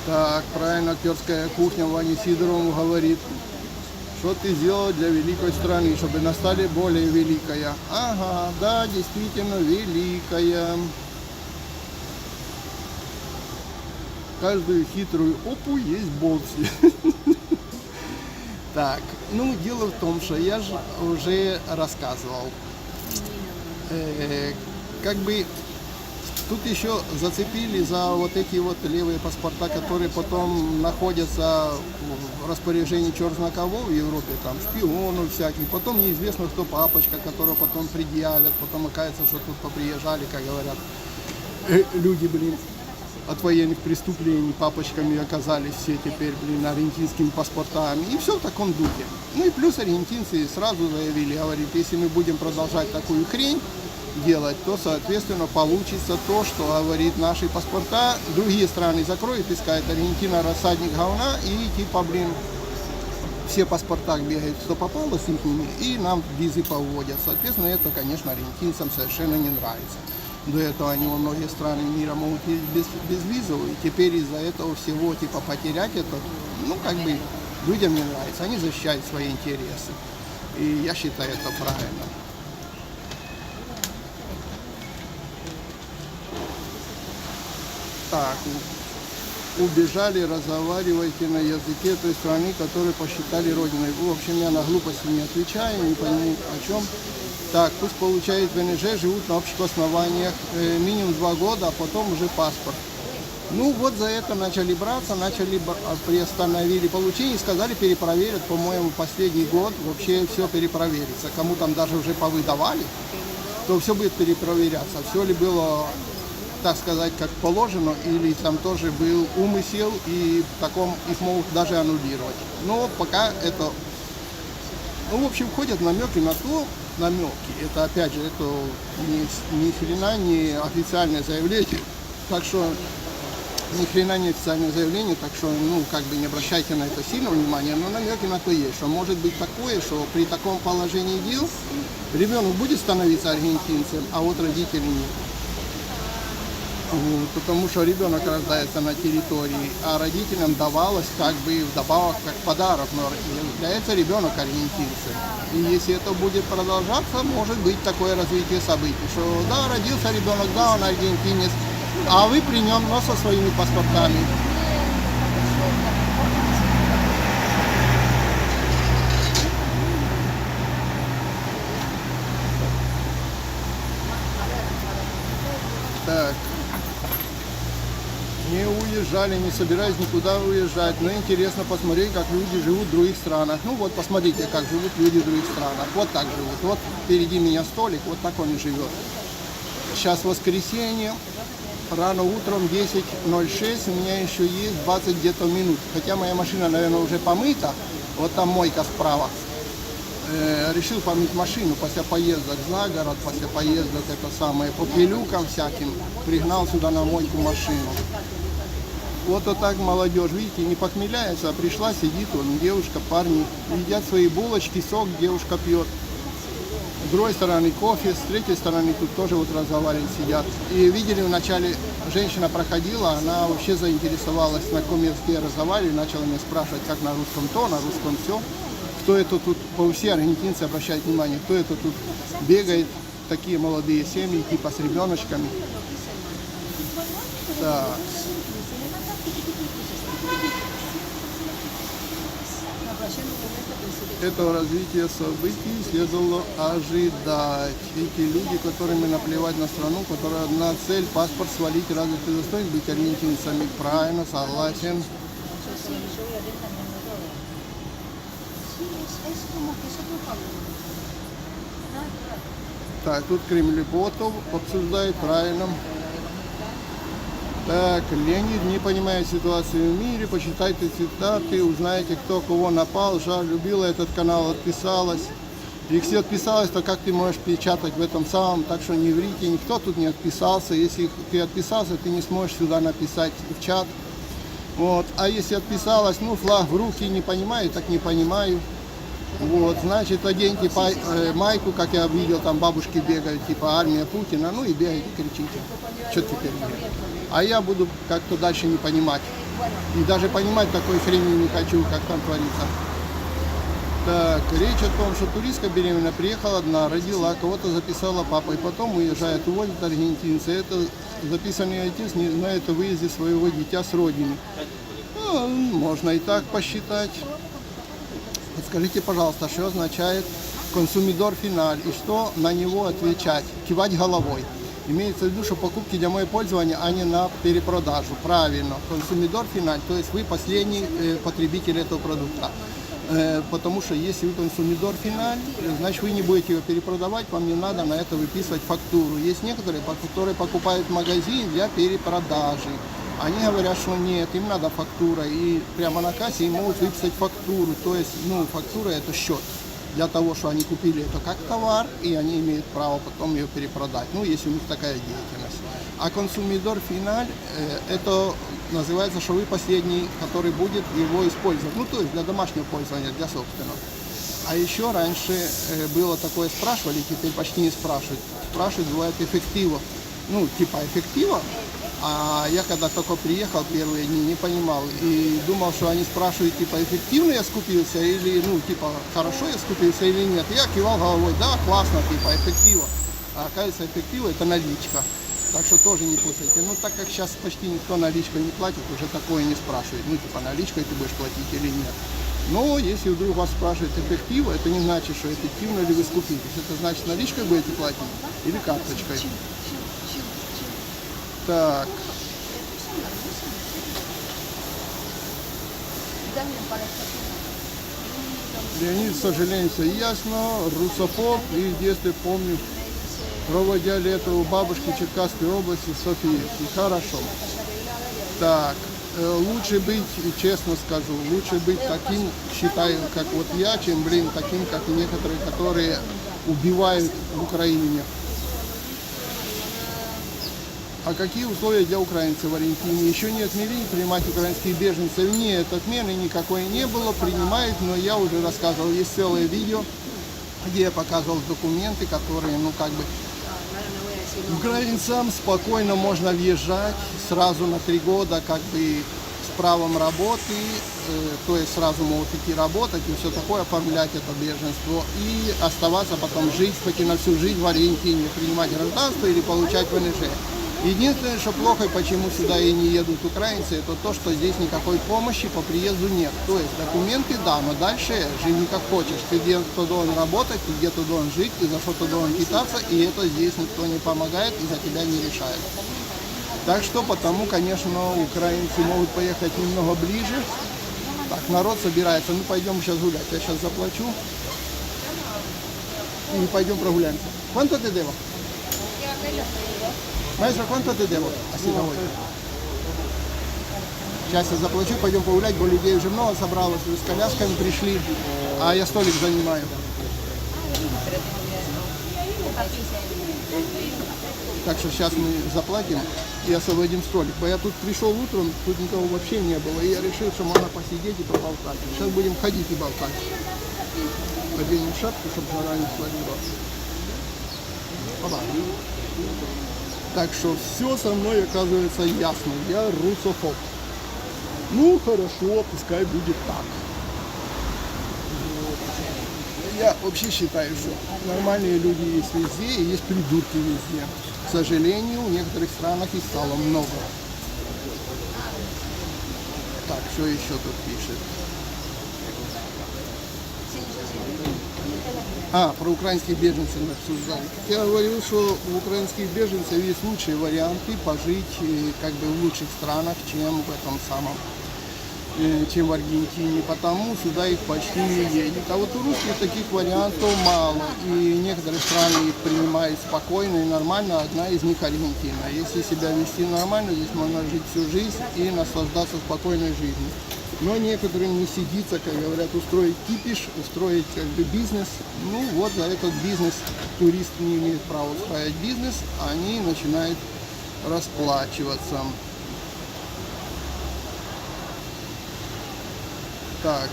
A: Так, правильно, актерская кухня Ваня Сидорову говорит, что ты сделал для великой страны, чтобы она стала более великая. Ага, да, действительно великая. Каждую хитрую опу есть болси. Так, ну дело в том, что я же уже рассказывал. Как бы тут еще зацепили за вот эти вот левые паспорта, которые потом находятся в распоряжении черт знает кого в Европе, там шпионов всяких. Потом неизвестно, кто папочка, которого потом предъявят. Потом окажется, что тут поприезжали, как говорят, люди, блин, от военных преступлений папочками оказались все теперь, блин, аргентинскими паспортами. И все в таком духе. Ну и плюс аргентинцы сразу заявили, говорит, если мы будем продолжать такую хрень делать, то, соответственно, получится то, что, говорит, наши паспорта другие страны закроют, искать Аргентина рассадник говна, и типа, блин, все паспорта бегают, что попало с ними, и нам визы поводят. Соответственно, это, конечно, аргентинцам совершенно не нравится. До этого они во многие страны мира могут ездить без визов, и теперь из-за этого всего, типа, потерять это, ну, как бы, людям не нравится. Они защищают свои интересы. И я считаю это правильно. Так, убежали, разговаривайте на языке той страны, которую посчитали родиной. В общем, я на глупости не отвечаю, не пойму о чем. Так, пусть получают ВНЖ, живут на общих основаниях минимум 2 года, а потом уже паспорт. Ну вот за это начали браться, приостановили получение, сказали перепроверят, по-моему, последний год вообще все перепроверится. Кому там даже уже повыдавали, то все будет перепроверяться. Все ли было так сказать, как положено, или там тоже был умысел, и в таком их могут даже аннулировать. Но пока это, ну, в общем, ходят намеки на то, намеки. Это, опять же, это ни хрена не официальное заявление, так что ни хрена не официальное заявление, так что, ну, как бы не обращайте на это сильно внимания, но намеки на то есть, что может быть такое, что при таком положении дел ребенок будет становиться аргентинцем, а вот родители нет. Вот, потому что ребенок рождается на территории, а родителям давалось как бы вдобавок как подарок, но является ребенок аргентинцем. И если это будет продолжаться, может быть такое развитие событий, что да, родился ребенок, да, он аргентинец, а вы при нем, но со своими паспортами. Так. Не уезжали, не собираюсь никуда уезжать, но интересно посмотреть, как люди живут в других странах. Ну вот, посмотрите, как живут люди в других странах. Вот так живут. Вот впереди меня столик, вот так он и живет. Сейчас воскресенье, рано утром 10:06, у меня еще есть 20 где-то минут. Хотя моя машина, наверное, уже помыта, вот там мойка справа. Решил помыть машину после поездок за город, после поездок это самое, по пилюкам всяким, пригнал сюда на мойку машину. Вот так молодежь, видите, не похмеляется, а пришла, сидит, вон, девушка, парни, едят свои булочки, сок девушка пьет. С другой стороны кофе, с третьей стороны тут тоже вот разговаривают, сидят. И видели, вначале женщина проходила, она вообще заинтересовалась, на каком языке разговаривали, начала меня спрашивать, как на русском то, на русском все. Кто это тут, все аргентинцы обращают внимание, кто это тут бегает, такие молодые семьи, типа с ребеночками. Так. Этого развития событий следовало ожидать. Эти люди, которыми наплевать на страну, которая одна цель, паспорт свалить, разве ты достоин быть аргентинцами? Правильно, согласен. Так, тут Кремлеботов обсуждает, правильно. Так, Леонид не понимает ситуацию в мире, почитайте цитаты, узнаете, кто кого напал. Жаль, любила этот канал, отписалась. Если отписалась, то как ты можешь печатать в этом самом, так что не врите, никто тут не отписался. Если ты отписался, ты не сможешь сюда написать в чат. Вот. А если отписалась, ну, флаг в руки, не понимаю, так не понимаю. Вот, значит, оденьте майку, как я видел, там бабушки бегают, типа армия Путина, ну и бегайте, кричите. Что теперь делать? А я буду как-то дальше не понимать. И даже понимать такой хрени не хочу, как там творится. Так, речь о том, что туристка беременная приехала одна, родила, кого-то записала папа, и потом уезжает, уводит аргентинца. Это записанный отец не знает о выезде своего дитя с родины. Ну, можно и так посчитать. Подскажите, пожалуйста, что означает консумидор финаль и что на него отвечать? Кивать головой. Имеется в виду, что покупки для моего пользования, а не на перепродажу. Правильно. Консумидор финаль, то есть вы последний потребитель этого продукта. Потому что если вы консумидор финаль, значит вы не будете его перепродавать, вам не надо на это выписывать фактуру. Есть некоторые, которые покупают в магазине для перепродажи. Они говорят, что нет, им надо фактура, и прямо на кассе им могут выписать фактуру, то есть, ну, фактура это счет для того, что они купили это как товар, и они имеют право потом ее перепродать, ну, если у них такая деятельность. А консумидор финаль, это называется, что вы последний, который будет его использовать, ну, то есть для домашнего пользования, для собственного. А еще раньше было такое, спрашивали, теперь почти не спрашивают. Спрашивают, бывает, эффектива, ну, типа эффектива. А я когда только приехал первые дни, не понимал и думал, что они спрашивают, типа, эффективно я скупился или, ну, типа, хорошо я скупился или нет. Я кивал головой, да, классно, типа, эффектива. А оказывается, эффектива это наличка. Так что тоже не путайте. Ну, так как сейчас почти никто наличкой не платит, уже такое не спрашивает. Ну, типа, наличкой ты будешь платить или нет. Но если вдруг вас спрашивают эффектива, это не значит, что эффективно ли вы скупитесь. Это значит, наличкой будете платить или карточкой. Так. Леонид, к сожалению, все ясно. Русофоб. И в детстве помню, проводя лето у бабушки в Черкасской области Софиевки. Хорошо. Так, лучше быть, честно скажу, лучше быть таким, считаю, как вот я, чем, таким, как некоторые, которые убивают в Украине. А какие условия для украинцев в Аргентине? Еще не отмели принимать украинских беженцев. Нет, отмены никакой не было, принимают, но я уже рассказывал, есть целое видео, где я показывал документы, которые, украинцам спокойно можно въезжать сразу на 3 года, с правом работы, то есть сразу могут идти работать и все такое, оформлять это беженство и оставаться потом жить, хоть и на всю жизнь в Аргентине, принимать гражданство или получать ВНЖ. Единственное, что плохо, и почему сюда и не едут украинцы, это то, что здесь никакой помощи по приезду нет. То есть документы, да, но дальше живи как хочешь. Ты где-то должен работать, ты где-то должен жить, ты за что-то должен питаться, и это здесь никто не помогает и за тебя не решает. Так что потому, конечно, украинцы могут поехать немного ближе. Так, народ собирается. Ну, пойдем сейчас гулять. Я сейчас заплачу. И pойдем прогуляемся. ¿Cuánto te debo? Maestro, ¿cuánto te debo? Así no voy. Сейчас я заплачу, пойдем погулять, бо людей уже много собралось, с колясками пришли, а я столик занимаю. Так что сейчас мы заплатим и освободим столик. Бо я тут пришел утром, тут никого вообще не было, и я решил, что можно посидеть и поболтать. Сейчас будем ходить и болтать. Оденем шапку, чтобы жара не слабила. Так что все со мной оказывается ясно. Я русофоб. Ну хорошо, пускай будет так. Я вообще считаю, что нормальные люди есть везде и есть придурки везде. К сожалению, в некоторых странах их стало много. Так, что еще тут пишет? Про украинских беженцев обсуждали. Я говорил, что у украинских беженцев есть лучшие варианты пожить в лучших странах, чем в этом самом, чем в Аргентине, потому сюда их почти не едет. А вот у русских таких вариантов мало, и некоторые страны их принимают спокойно и нормально, одна из них Аргентина. Если себя вести нормально, здесь можно жить всю жизнь и наслаждаться спокойной жизнью. Но некоторым не сидится, как говорят, устроить кипиш, устроить бизнес. Ну вот за этот бизнес турист не имеет права устраивать бизнес, они начинают расплачиваться. Так.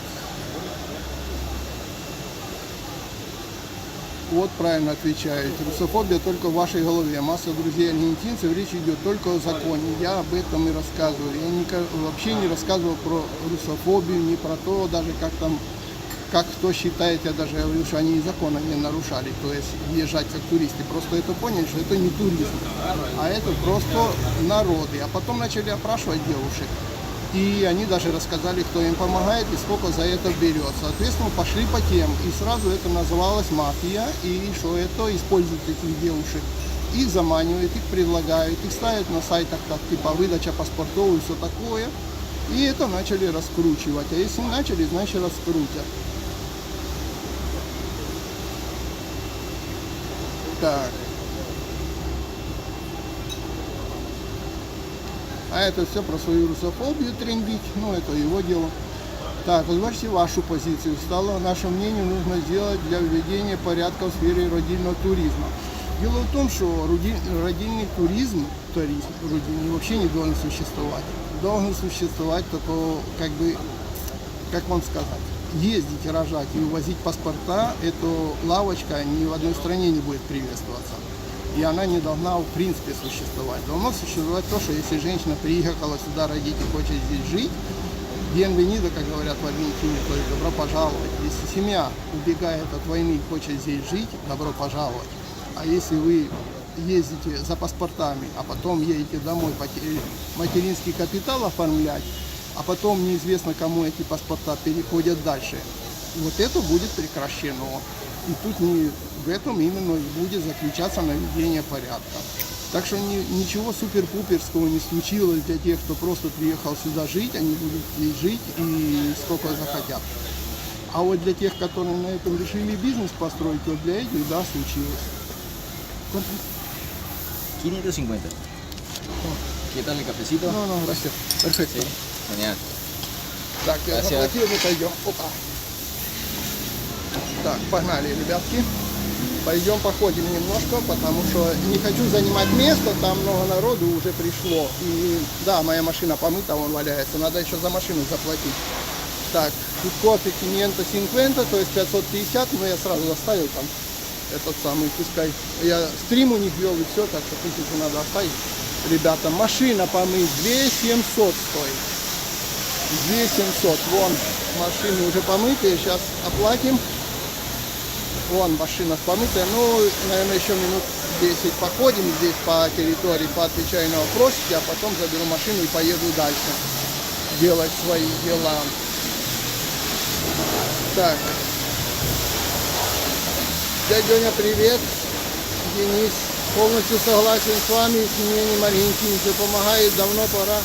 A: Вот правильно отвечаете. Русофобия только в вашей голове. Масса друзей аргентинцев, речь идет только о законе. Я об этом и рассказываю. Я вообще не рассказывал про русофобию, не про то, даже как кто считает, я даже говорил, что они и закона не нарушали, то есть въезжать как туристы. Просто это поняли, что это не туризм, а это просто народы. А потом начали опрашивать девушек. И они даже рассказали, кто им помогает и сколько за это берет. Соответственно, пошли по тем. И сразу это называлось мафия. И что это используют этих девушек. Их заманивают, их предлагают, их ставят на сайтах, как типа выдача паспортов и все такое. И это начали раскручивать. А если начали, значит раскрутят. Так. А это все про свою русофобию трендить, ну это его дело. Так, озвучьте вашу позицию. Стало наше мнение, нужно сделать для введения порядка в сфере родильного туризма. Дело в том, что родильный туризм вообще не должен существовать. Должен существовать только, как вам сказать, ездить, рожать и увозить паспорта, эта лавочка ни в одной стране не будет приветствоваться. И она не должна в принципе существовать. Должно существовать то, что если женщина приехала сюда родить и хочет здесь жить, bienvenido, как говорят в Аргентине, то есть добро пожаловать. Если семья убегает от войны и хочет здесь жить, добро пожаловать. А если вы ездите за паспортами, а потом едете домой материнский капитал оформлять, а потом неизвестно, кому эти паспорта переходят дальше, вот это будет прекращено. И тут в этом именно и будет заключаться наведение порядка. Так что ничего супер-пуперского не случилось для тех, кто просто приехал сюда жить, они будут здесь жить и сколько захотят. А вот для тех, которые на этом решили бизнес построить, вот для этих, да, случилось. ¿Cuánto?
D: 550. ¿Qué tal el cafecito?
A: No, no, gracias. Perfecto.
D: Sí, genial.
A: Так, я
D: Gracias.
A: заплатил, мы пойдем. Опа. Так, погнали, ребятки. Пойдем походим немножко, потому что не хочу занимать место, там много народу уже пришло. И да, моя машина помыта, вон валяется, надо еще за машину заплатить. Так, тут кофе 550, то есть 550, но я сразу оставил там этот самый, пускай. Я стрим у них вел и все, так что 1000 надо оставить. Ребята, машина помыть 2700 стоит. 2700, вон машины уже помытые, сейчас оплатим. Вон машина помытая, ну, наверное, еще минут 10 походим здесь по территории, поотвечаю на вопросики, а потом заберу машину и поеду дальше делать свои дела. Так. Дядя Леня, привет. Денис, полностью согласен с вами, изменение Аргентинцы помогает, давно пора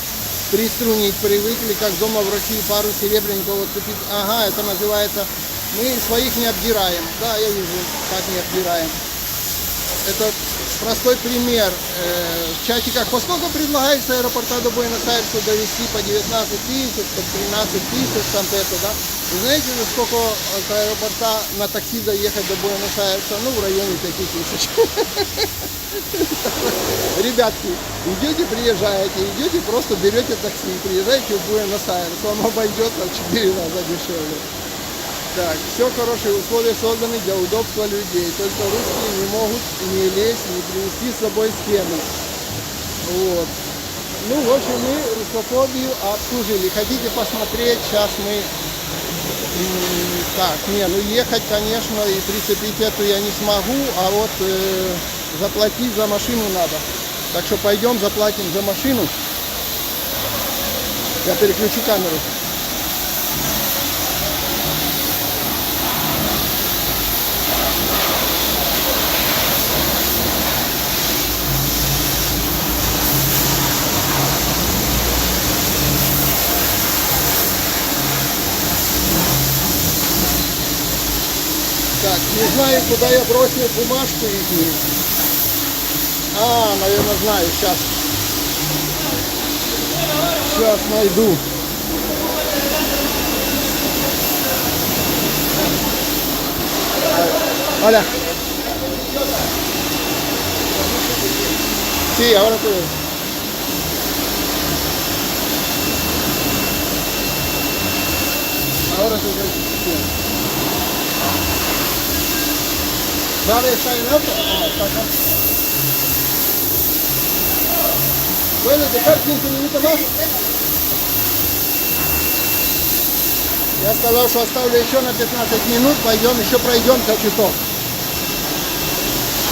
A: приструнить. Привыкли, как дома в России, пару серебряников вот купить. Ага, это называется... Мы своих не обдираем. Да, я вижу, как не обдираем. Это простой пример. В чатиках, поскольку предлагается аэропорта до Буэнос-Айреса довести по 19 тысяч, по 13 тысяч, там это, да. Вы знаете, сколько от аэропорта на такси доехать до Буэнос-Айреса? Ну, в районе 5000. Ребятки, идете, приезжаете, идете, просто берете такси, приезжаете в Буэнос-Айрес, вам обойдется в 4 раза дешевле. Так, все хорошие условия созданы для удобства людей, только русские не могут не лезть, не принести с собой схемы. Вот. Ну, в общем, мы русофобию обслужили. Хотите посмотреть, сейчас мы... Так, не, ну ехать, конечно, и прицепить эту я не смогу, а вот заплатить за машину надо. Так что пойдем заплатим за машину. Я переключу камеру. Так, не знаю, куда я бросил бумажку их. А, наверное, знаю, сейчас. Сейчас найду. Hola. Sí, ahora te veo. Ahora te veo. ¿Sabe está en auto? Ah, está acá. ¿Puedes dejar 15 minutos más? Я сказал, что оставлю еще на 15 минут, пойдем, еще пройдемся чуток.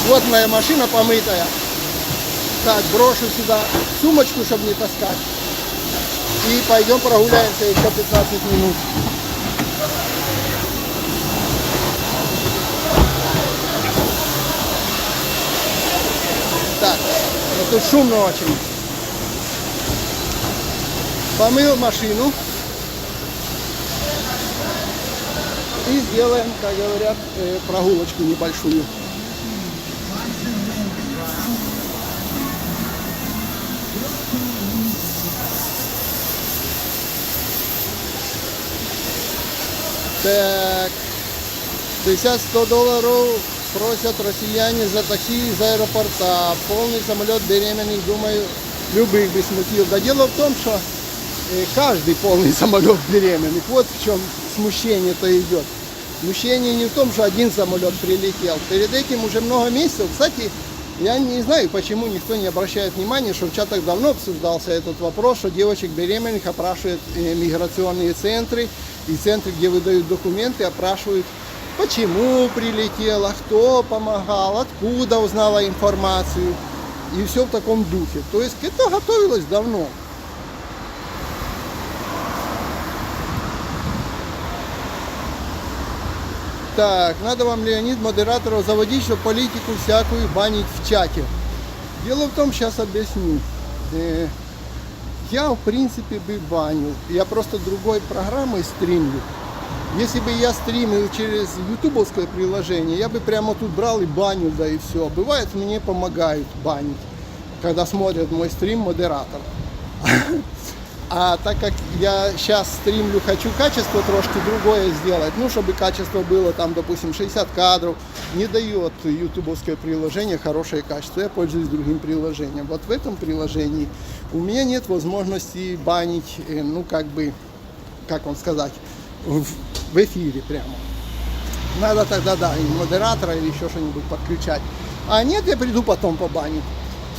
A: Вот моя машина помытая. Так, брошу сюда сумочку, чтобы не таскать. И пойдем прогуляемся еще 15 минут. Так, вот тут шумно очень. Помыл машину. И сделаем, как говорят, прогулочку небольшую. Так, 50-100 долларов просят россияне за такси из аэропорта. Полный самолет беременный, думаю, любых бы смутил. Да дело в том, что каждый полный самолет беременный. Вот в чем смущение-то идет. Смущение не в том, что один самолет прилетел. Перед этим уже много месяцев. Кстати, я не знаю, почему никто не обращает внимания, что в чатах давно обсуждался этот вопрос, что девочек беременных опрашивают миграционные центры. И центры, где выдают документы, опрашивают, почему прилетела, кто помогал, откуда узнала информацию. И все в таком духе. То есть это готовилось давно. Так, надо вам, Леонид, модераторов заводить, чтобы политику всякую банить в чате. Дело в том, сейчас объясню. Я, в принципе, бы банил. Я просто другой программой стримлю. Если бы я стримил через ютубовское приложение, я бы прямо тут брал и банил, да и все. Бывает, мне помогают банить, когда смотрят мой стрим модератор. А так как я сейчас стримлю, хочу качество трошки другое сделать, ну, чтобы качество было там, допустим, 60 кадров, не дает ютубовское приложение хорошее качество, я пользуюсь другим приложением. Вот в этом приложении у меня нет возможности банить, ну, как бы, как вам сказать, в эфире прямо. Надо тогда, да, и модератора или еще что-нибудь подключать. А нет, я приду потом побанить.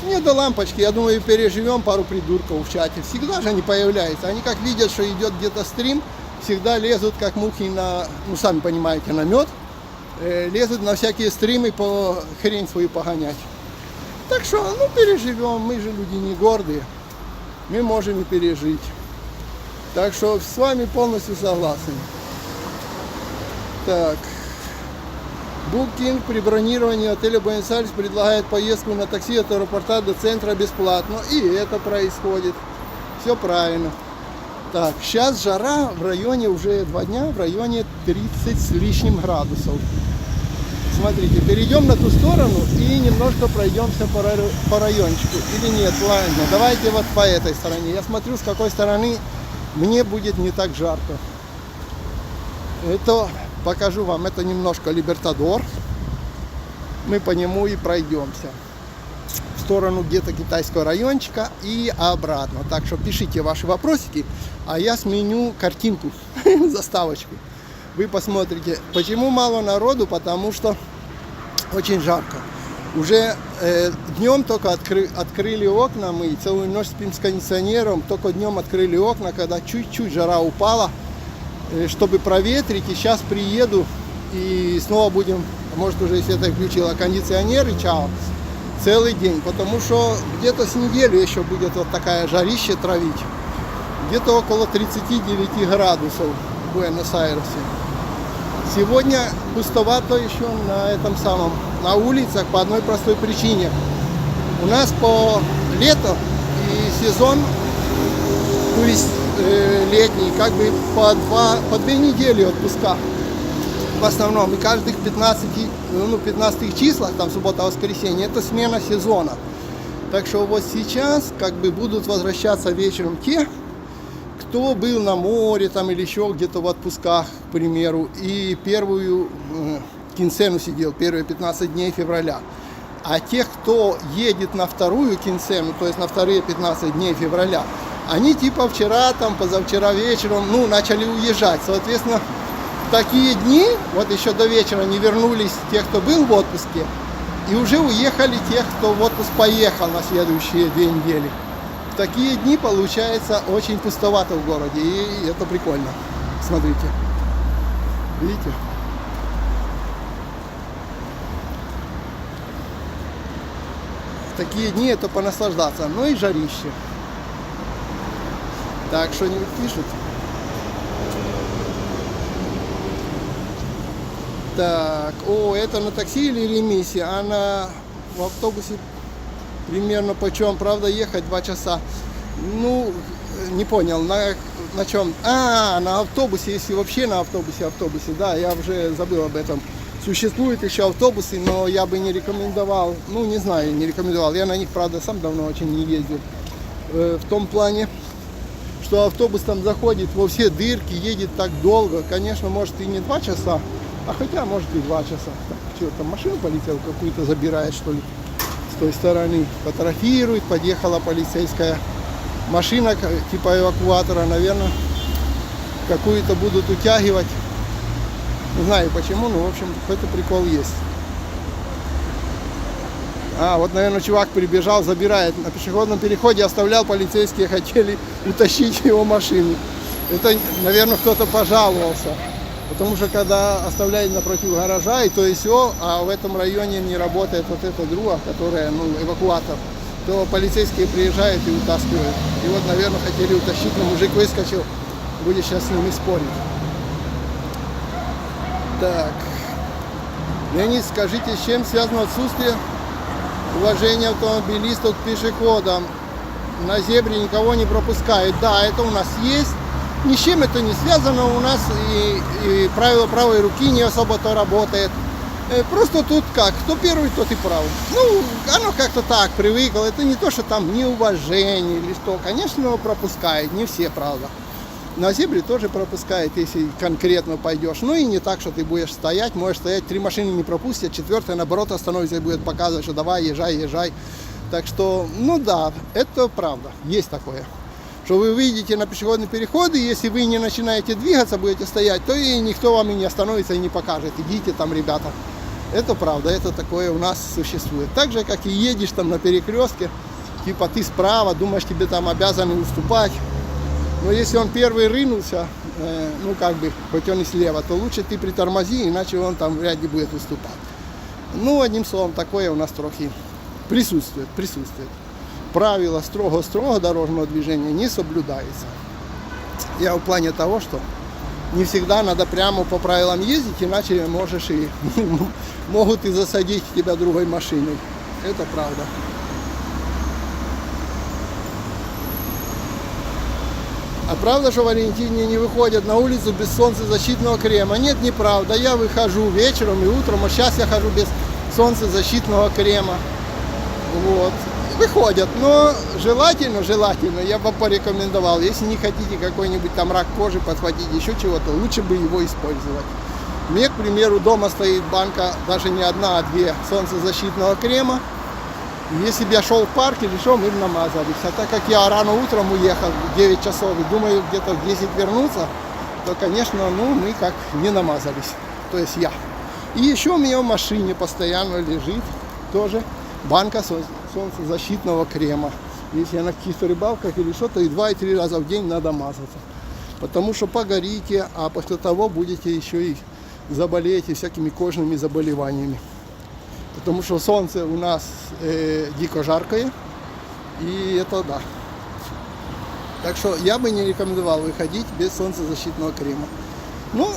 A: Не до лампочки, я думаю, переживем пару придурков в чате. Всегда же они появляются. Они как видят, что идет где-то стрим, всегда лезут как мухи на, ну сами понимаете, на мед. Лезут на всякие стримы по хрень свою погонять. Так что, ну переживем, мы же люди не гордые. Мы можем и пережить. Так что с вами полностью согласен. Так. Booking при бронировании отеля Буэнос-Айрес предлагает поездку на такси от аэропорта до центра бесплатно. И это происходит. Все правильно. Так, сейчас жара в районе уже 2 дня, в районе 30 с лишним градусов. Смотрите, перейдем на ту сторону и немножко пройдемся по райончику. Или нет, ладно, давайте вот по этой стороне. Я смотрю, с какой стороны мне будет не так жарко. Это... Покажу вам, это немножко Либертадор. Мы по нему и пройдемся. В сторону где-то китайского райончика и обратно. Так что пишите ваши вопросики, а я сменю картинку, заставочку. Вы посмотрите. Почему мало народу? Потому что очень жарко. Уже днем только открыли окна, мы целую ночь спим с кондиционером. Только днем открыли окна, когда чуть-чуть жара упала, чтобы проветрить, и сейчас приеду и снова будем, может уже если это включила кондиционер и чао, целый день, потому что где-то с неделю еще будет вот такая жарище травить, где-то около 39 градусов в Буэнос-Айресе. Сегодня пустовато еще на этом самом, на улицах по одной простой причине. У нас по лето и сезон, то есть летний, как бы по 2 недели отпуска в основном, и каждых 15 числах, там суббота-воскресенье, это смена сезона. Так что вот сейчас как бы будут возвращаться вечером те, кто был на море там или еще где-то в отпусках, к примеру, и первую кинсену сидел, первые 15 дней февраля. А тех, кто едет на вторую кинсену, то есть на вторые 15 дней февраля, они типа вчера, там, позавчера вечером, ну, начали уезжать. Соответственно, в такие дни, вот еще до вечера не вернулись те, кто был в отпуске, и уже уехали те, кто в отпуск поехал на следующие 2 недели. В такие дни получается очень пустовато в городе, и это прикольно. Смотрите. Видите? В такие дни это понаслаждаться, ну и жарище. Так, что-нибудь пишут? Так, это на такси или ремиссия? А в автобусе примерно почем? Правда, ехать 2 часа. Ну, не понял, на чем? На автобусе, если вообще на автобусе, да, я уже забыл об этом. Существуют еще автобусы, но я бы не рекомендовал, ну, не знаю, не рекомендовал. Я на них, правда, сам давно очень не ездил. В том плане, что автобус там заходит во все дырки, едет так долго. Конечно, может и не 2 часа, а хотя может и 2 часа. Так, что там, машину полетел какую-то забирает, что ли, с той стороны. Фотографирует, подъехала полицейская машина, типа эвакуатора, наверное, какую-то будут утягивать. Не знаю почему, но в общем какой-то прикол есть. Вот, наверное, чувак прибежал, забирает. На пешеходном переходе оставлял, полицейские хотели утащить его машину. Это, наверное, кто-то пожаловался. Потому что когда оставляют напротив гаража, и то и все, а в этом районе не работает вот эта друга, которая, ну, эвакуатор, то полицейские приезжают и утаскивают. И вот, наверное, хотели утащить, но мужик выскочил, будет сейчас с ними спорить. Так. Леонид, скажите, с чем связано отсутствие уважения автомобилистов к пешеходам? На зебре никого не пропускают. Да, это у нас есть. ни с чем это не связано, у нас и правило правой руки не особо-то работает. Просто тут как, кто первый, тот и прав. Ну, оно как-то так привыкло, это не то, что там неуважение или что. Конечно, его пропускает, не все, правда. На зебре тоже пропускает, если конкретно пойдешь. Ну и не так, что ты будешь стоять, можешь стоять, 3 машины не пропустят, 4-я наоборот остановится и будет показывать, что давай, езжай. Так что, ну да, это правда, есть такое. Что вы выйдете на пешеходный переход, и если вы не начинаете двигаться, будете стоять, то и никто вам и не остановится и не покажет. Идите там, ребята. Это правда, это такое у нас существует. Так же, как и едешь там на перекрестке, типа ты справа, думаешь, тебе там обязаны уступать. Но если он первый рынулся, ну как бы, хоть он и слева, то лучше ты притормози, иначе он там вряд ли будет уступать. Ну, одним словом, такое у нас трохи присутствует. Правила строго дорожного движения не соблюдается. Я в плане того, что не всегда надо прямо по правилам ездить, иначе можешь и могут и засадить тебя другой машиной. Это правда. А правда, что в Аргентине не выходят на улицу без солнцезащитного крема? Нет, неправда. Я выхожу вечером и утром, а сейчас я хожу без солнцезащитного крема. Вот. Выходят, но желательно, я бы порекомендовал, если не хотите какой-нибудь там рак кожи подхватить, еще чего-то, лучше бы его использовать. У меня, к примеру, дома стоит банка, даже не одна, а 2 солнцезащитного крема. Если бы я шел в парк или что, мы бы намазались. А так как я рано утром уехал, в 9 часов, и думаю где-то в 10 вернуться, то, конечно, ну, мы как не намазались. То есть я. И еще у меня в машине постоянно лежит тоже банка солнцезащитного крема. Если я на каких-то рыбалках или что-то, и 2, и 3 раза в день надо мазаться. Потому что погорите, а после того будете еще и заболеть всякими кожными заболеваниями. Потому что солнце у нас дико жаркое, и это да. Так что я бы не рекомендовал выходить без солнцезащитного крема. Ну,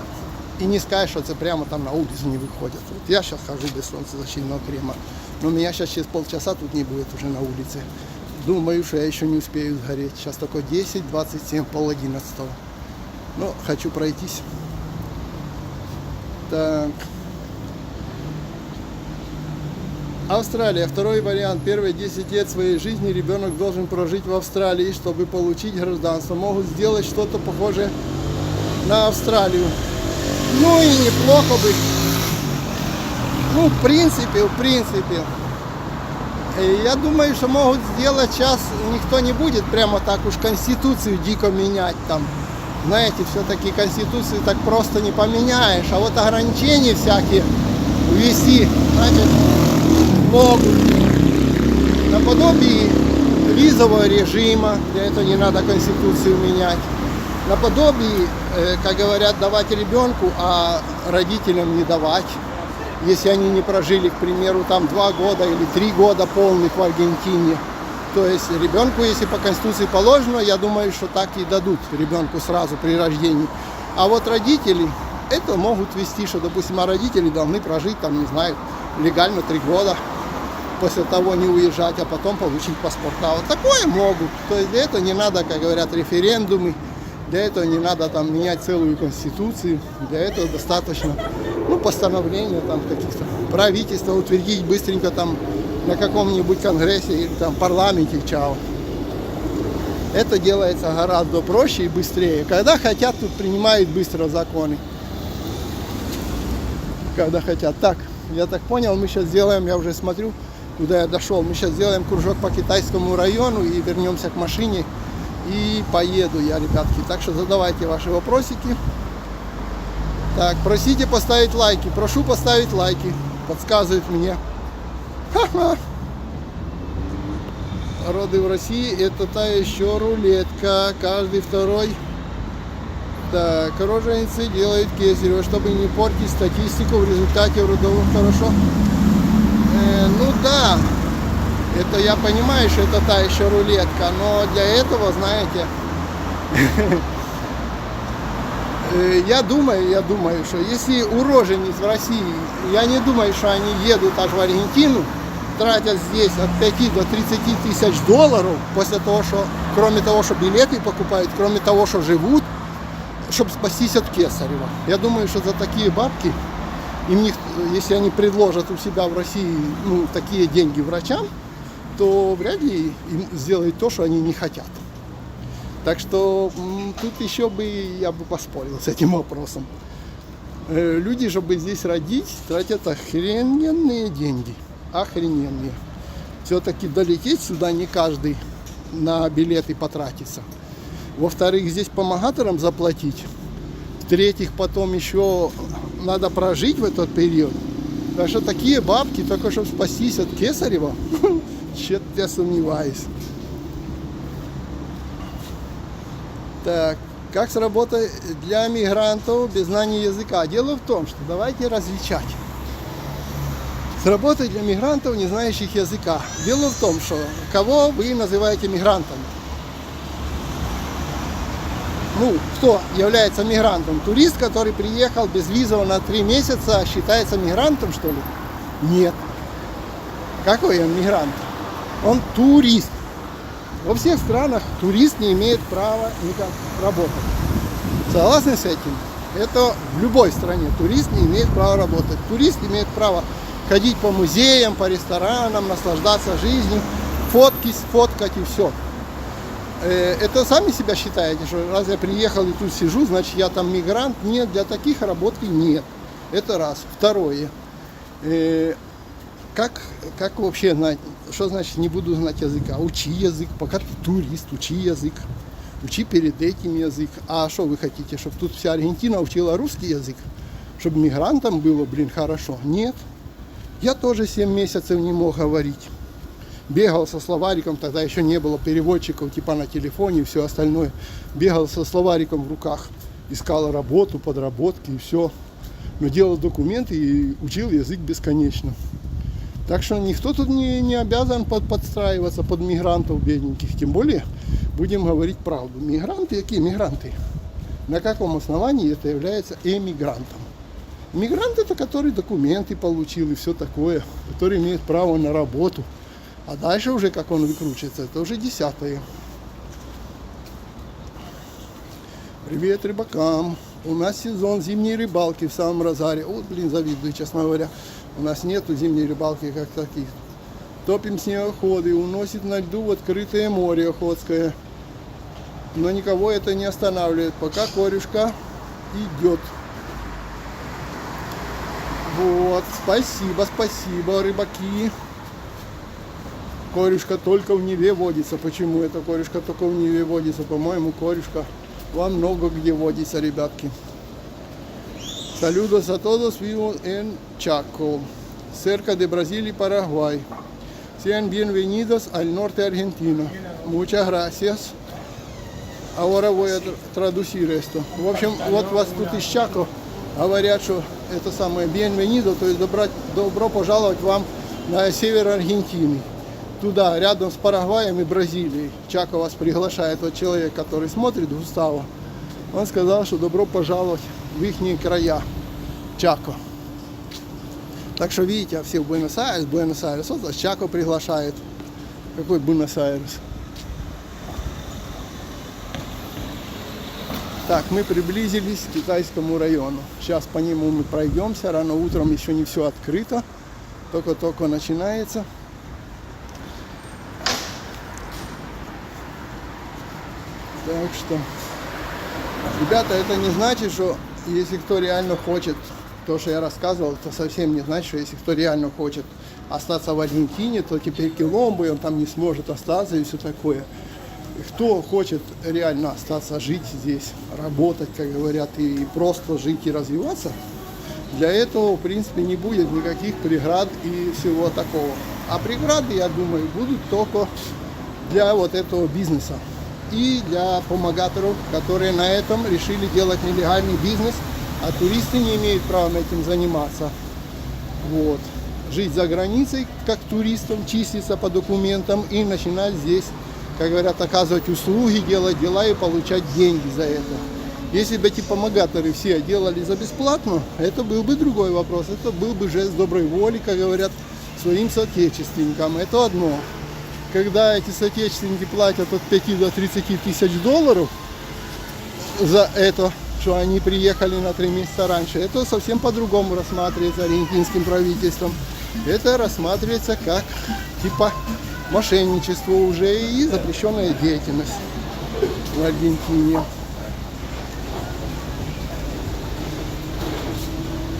A: и не скажешь, что это прямо там на улицу не выходят. Вот я сейчас хожу без солнцезащитного крема, но меня сейчас через полчаса тут не будет уже на улице. Думаю, что я еще не успею сгореть. Сейчас только 10:27, 10:30. Но хочу пройтись. Так. Австралия. Второй вариант. Первые 10 лет своей жизни ребенок должен прожить в Австралии, чтобы получить гражданство. Могут сделать что-то похожее на Австралию. Ну и неплохо бы. Ну, в принципе. Я думаю, что могут сделать сейчас, никто не будет прямо так уж конституцию дико менять там. Знаете, все-таки конституцию так просто не поменяешь. А вот ограничения всякие ввести, значит, могут. Наподобие визового режима, для этого не надо конституцию менять. Наподобие, как говорят, давать ребенку, а родителям не давать. Если они не прожили, к примеру, там 2 года или 3 года полных в Аргентине. То есть ребенку, если по Конституции положено, я думаю, что так и дадут ребенку сразу при рождении. А вот родители это могут вести, что, допустим, родители должны прожить, там, не знаю, легально 3 года, после того не уезжать, а потом получить паспорта. Вот такое могут. То есть для этого не надо, как говорят, референдумы. Для этого не надо там менять целую конституцию, для этого достаточно постановления там каких-то правительства утвердить быстренько там на каком-нибудь конгрессе или там парламенте, чао. Это делается гораздо проще и быстрее. Когда хотят, тут принимают быстро законы. Когда хотят. Так, я так понял, мы сейчас сделаем, я уже смотрю, куда я дошел. Мы сейчас сделаем кружок по Китайскому району и вернемся к машине. И поеду я, ребятки. Так что задавайте ваши вопросики. Так, просите поставить лайки. Прошу поставить лайки. Подсказывает мне. Ха-ха. Роды в России — это та еще рулетка. Каждый второй. Так, роженицы делают кесарево, чтобы не портить статистику в результате родовых. Хорошо. Ну да. Это я понимаю, что это та еще рулетка, но для этого, знаете, я думаю, что если у рожениц в России, я не думаю, что они едут аж в Аргентину, тратят здесь от 5 до 30 тысяч долларов, после того, что, кроме того, что билеты покупают, кроме того, что живут, чтобы спастись от Кесарева. Я думаю, что за такие бабки, если они предложат у себя в России такие деньги врачам, то вряд ли им сделают то, что они не хотят. Так что тут еще бы я бы поспорил с этим вопросом. Люди, чтобы здесь родить, тратят охрененные деньги. Охрененные. Все-таки долететь сюда не каждый на билеты потратится. Во-вторых, здесь помогаторам заплатить. В-третьих, потом еще надо прожить в этот период. Так что такие бабки, только чтобы спастись от Кесарева, чё-то я сомневаюсь. Так, как с работой для мигрантов без знания языка? Дело в том, что давайте различать. С работой для мигрантов, не знающих языка. Дело в том, что кого вы называете мигрантами? Кто является мигрантом? Турист, который приехал без визы на 3 месяца, считается мигрантом, что ли? Нет. Какой он мигрант? Он турист. Во всех странах турист не имеет права никак работать. Согласны с этим? Это в любой стране турист не имеет права работать. Турист имеет право ходить по музеям, по ресторанам, наслаждаться жизнью, фоткать и все. Это сами себя считаете, что раз я приехал и тут сижу, значит я там мигрант? Нет, для таких работы нет. Это раз. Второе. Как вообще знать, что значит не буду знать языка? Учи язык, пока ты турист, учи язык. Учи перед этим язык. А что вы хотите, чтобы тут вся Аргентина учила русский язык? Чтобы мигрантам было, хорошо? Нет. Я тоже 7 месяцев не мог говорить. Бегал со словариком, тогда еще не было переводчиков, типа на телефоне и все остальное. Бегал со словариком в руках, искал работу, подработки и все. Но делал документы и учил язык бесконечно. Так что никто тут не обязан подстраиваться под мигрантов бедненьких. Тем более, будем говорить правду. Мигранты, какие мигранты? На каком основании это является эмигрантом? Мигрант это который документы получил и все такое, который имеет право на работу. А дальше уже как он выкручивается, это уже 10-е. Привет рыбакам. У нас сезон зимней рыбалки в самом разгаре. Вот, завидую, честно говоря. У нас нету зимней рыбалки как таких. Топим снегоходы, уносит на льду в открытое море Охотское. Но никого это не останавливает, пока корюшка идет. Вот, спасибо, рыбаки. Корюшка только в Неве водится. Почему эта корюшка только в Неве водится? По-моему, корюшка во много где водится, ребятки. Saludos a todos, vivo en Chaco, cerca de Brasil y Paraguay. Sean bienvenidos al norte argentino. Muchas gracias. Ahora voy a traducir esto. В общем, вот вас тут из Чако говорят, что это самое bienvenido, то есть добро пожаловать вам на север Аргентины. Туда, рядом с Парагваем и Бразилией. Чако вас приглашает тот человек, который смотрит, Густаво. Он сказал, что добро пожаловать в их края. Чако. Так что видите, все в Буэнос-Айрес. Вот вас Чако приглашает. Какой Буэнос-Айрес? Так, мы приблизились к китайскому району. Сейчас по нему мы пройдемся. Рано утром еще не все открыто. Только-только начинается. Так что, ребята, это не значит, что если кто реально хочет, то, что я рассказывал, это совсем не значит, что если кто реально хочет остаться в Аргентине, то теперь Колумбо, он там не сможет остаться и все такое. Кто хочет реально остаться, жить здесь, работать, как говорят, и просто жить и развиваться, для этого, в принципе, не будет никаких преград и всего такого. А преграды, я думаю, будут только для вот этого бизнеса. И для помогаторов, которые на этом решили делать нелегальный бизнес, а туристы не имеют права этим заниматься. Вот. Жить за границей, как туристам, числиться по документам и начинать здесь, как говорят, оказывать услуги, делать дела и получать деньги за это. Если бы эти помогаторы все делали за бесплатно, это был бы другой вопрос. Это был бы жест доброй воли, как говорят, своим соотечественникам. Это одно. Когда эти соотечественники платят от 5 до 30 тысяч долларов за это, что они приехали на 3 месяца раньше. Это совсем по-другому рассматривается аргентинским правительством. Это рассматривается как типа мошенничество уже и запрещенная деятельность в Аргентине.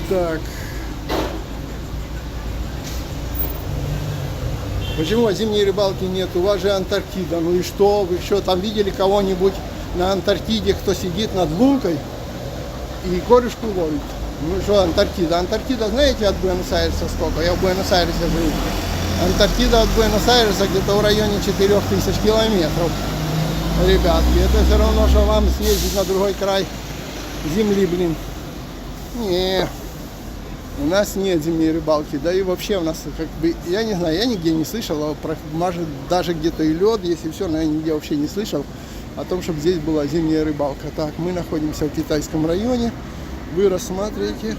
A: Так. Почему о зимней рыбалке нет? У вас же Антарктида. Ну и что? Вы что, там видели кого-нибудь на Антарктиде, кто сидит над лункой и корюшку ловит? Ну что Антарктида? Антарктида, знаете, от Буэнос-Айреса сколько? Я в Буэнос-Айресе живу. Антарктида от Буэнос-Айреса где-то в районе 4000 километров. Ребятки, это все равно, что вам съездить на другой край земли, блин. Не, у нас нет зимней рыбалки, да и вообще у нас, как бы, я не знаю, я нигде не слышал, может даже где-то и лед, если все, но я нигде вообще не слышал о том, чтобы здесь была зимняя рыбалка. Так, мы находимся в Китайском районе, вы рассматриваете.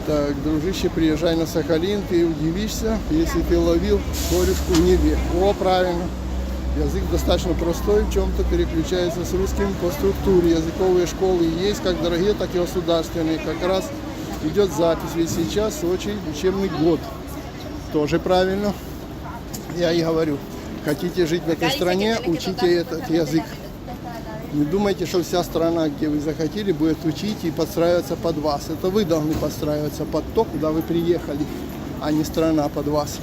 A: Так, дружище, приезжай на Сахалин, ты удивишься, если ты ловил корюшку в Неве. О, правильно. Язык достаточно простой, в чем-то переключается с русским по структуре. Языковые школы есть, как дорогие, так и государственные. Как раз идет запись, ведь сейчас очень учебный год. Тоже правильно. Я и говорю, хотите жить в этой стране, учите этот язык. Не думайте, что вся страна, где вы захотели, будет учить и подстраиваться под вас. Это вы должны подстраиваться под то, куда вы приехали, а не страна под вас.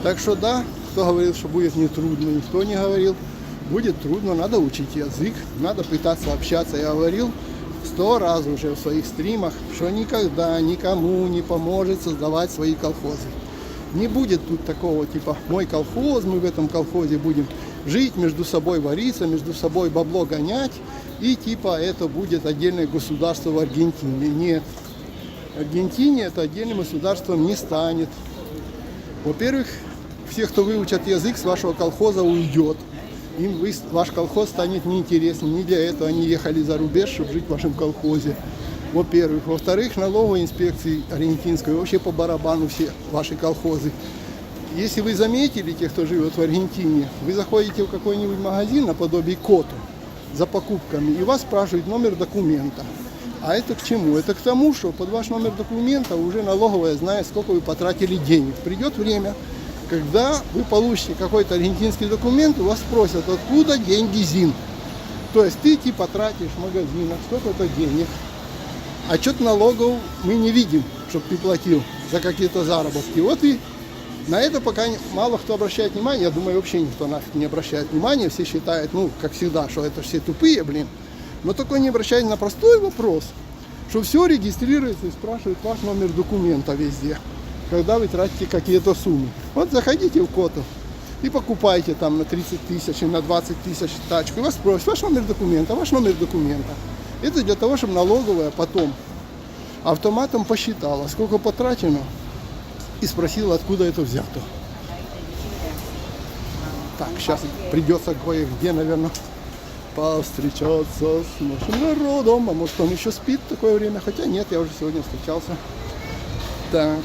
A: Так что да, кто говорил, что будет нетрудно, никто не говорил. Будет трудно, надо учить язык, надо пытаться общаться. Я говорил 100 раз уже в своих стримах, что никогда никому не поможет создавать свои колхозы. Не будет тут такого типа мой колхоз, мы в этом колхозе будем жить, между собой вариться, между собой бабло гонять, и типа это будет отдельное государство в Аргентине. Нет, Аргентине это отдельным государством не станет. Во-первых, все, кто выучат язык, с вашего колхоза уйдет. Им ваш колхоз станет неинтересным. Не для этого они ехали за рубеж, чтобы жить в вашем колхозе. Во-первых. Во-вторых, налоговой инспекции аргентинской вообще по барабану все ваши колхозы. Если вы заметили, те, кто живет в Аргентине, вы заходите в какой-нибудь магазин наподобие Коту за покупками, и вас спрашивают номер документа. А это к чему? Это к тому, что под ваш номер документа уже налоговая знает, сколько вы потратили денег. Придет время, когда вы получите какой-то аргентинский документ, у вас спросят, откуда деньги ЗИН. То есть ты типа тратишь в магазинах столько-то денег, а что-то налогов мы не видим, чтобы ты платил за какие-то заработки. Вот и на это пока мало кто обращает внимание. Я думаю, вообще никто нафиг не обращает внимания. Все считают, ну, как всегда, что это все тупые, блин. Но только не обращают на простой вопрос, что все регистрируется и спрашивает ваш номер документа везде, когда вы тратите какие-то суммы. Вот заходите в Коту и покупайте там на 30 тысяч и на 20 тысяч тачку. И вас спросят, ваш номер документа, ваш номер документа. Это для того, чтобы налоговая потом автоматом посчитала, сколько потрачено, и спросила, откуда это взято. Так, сейчас придется кое-где, наверное, повстречаться с нашим народом. А может, он еще спит в такое время? Хотя нет, я уже сегодня встречался. Так.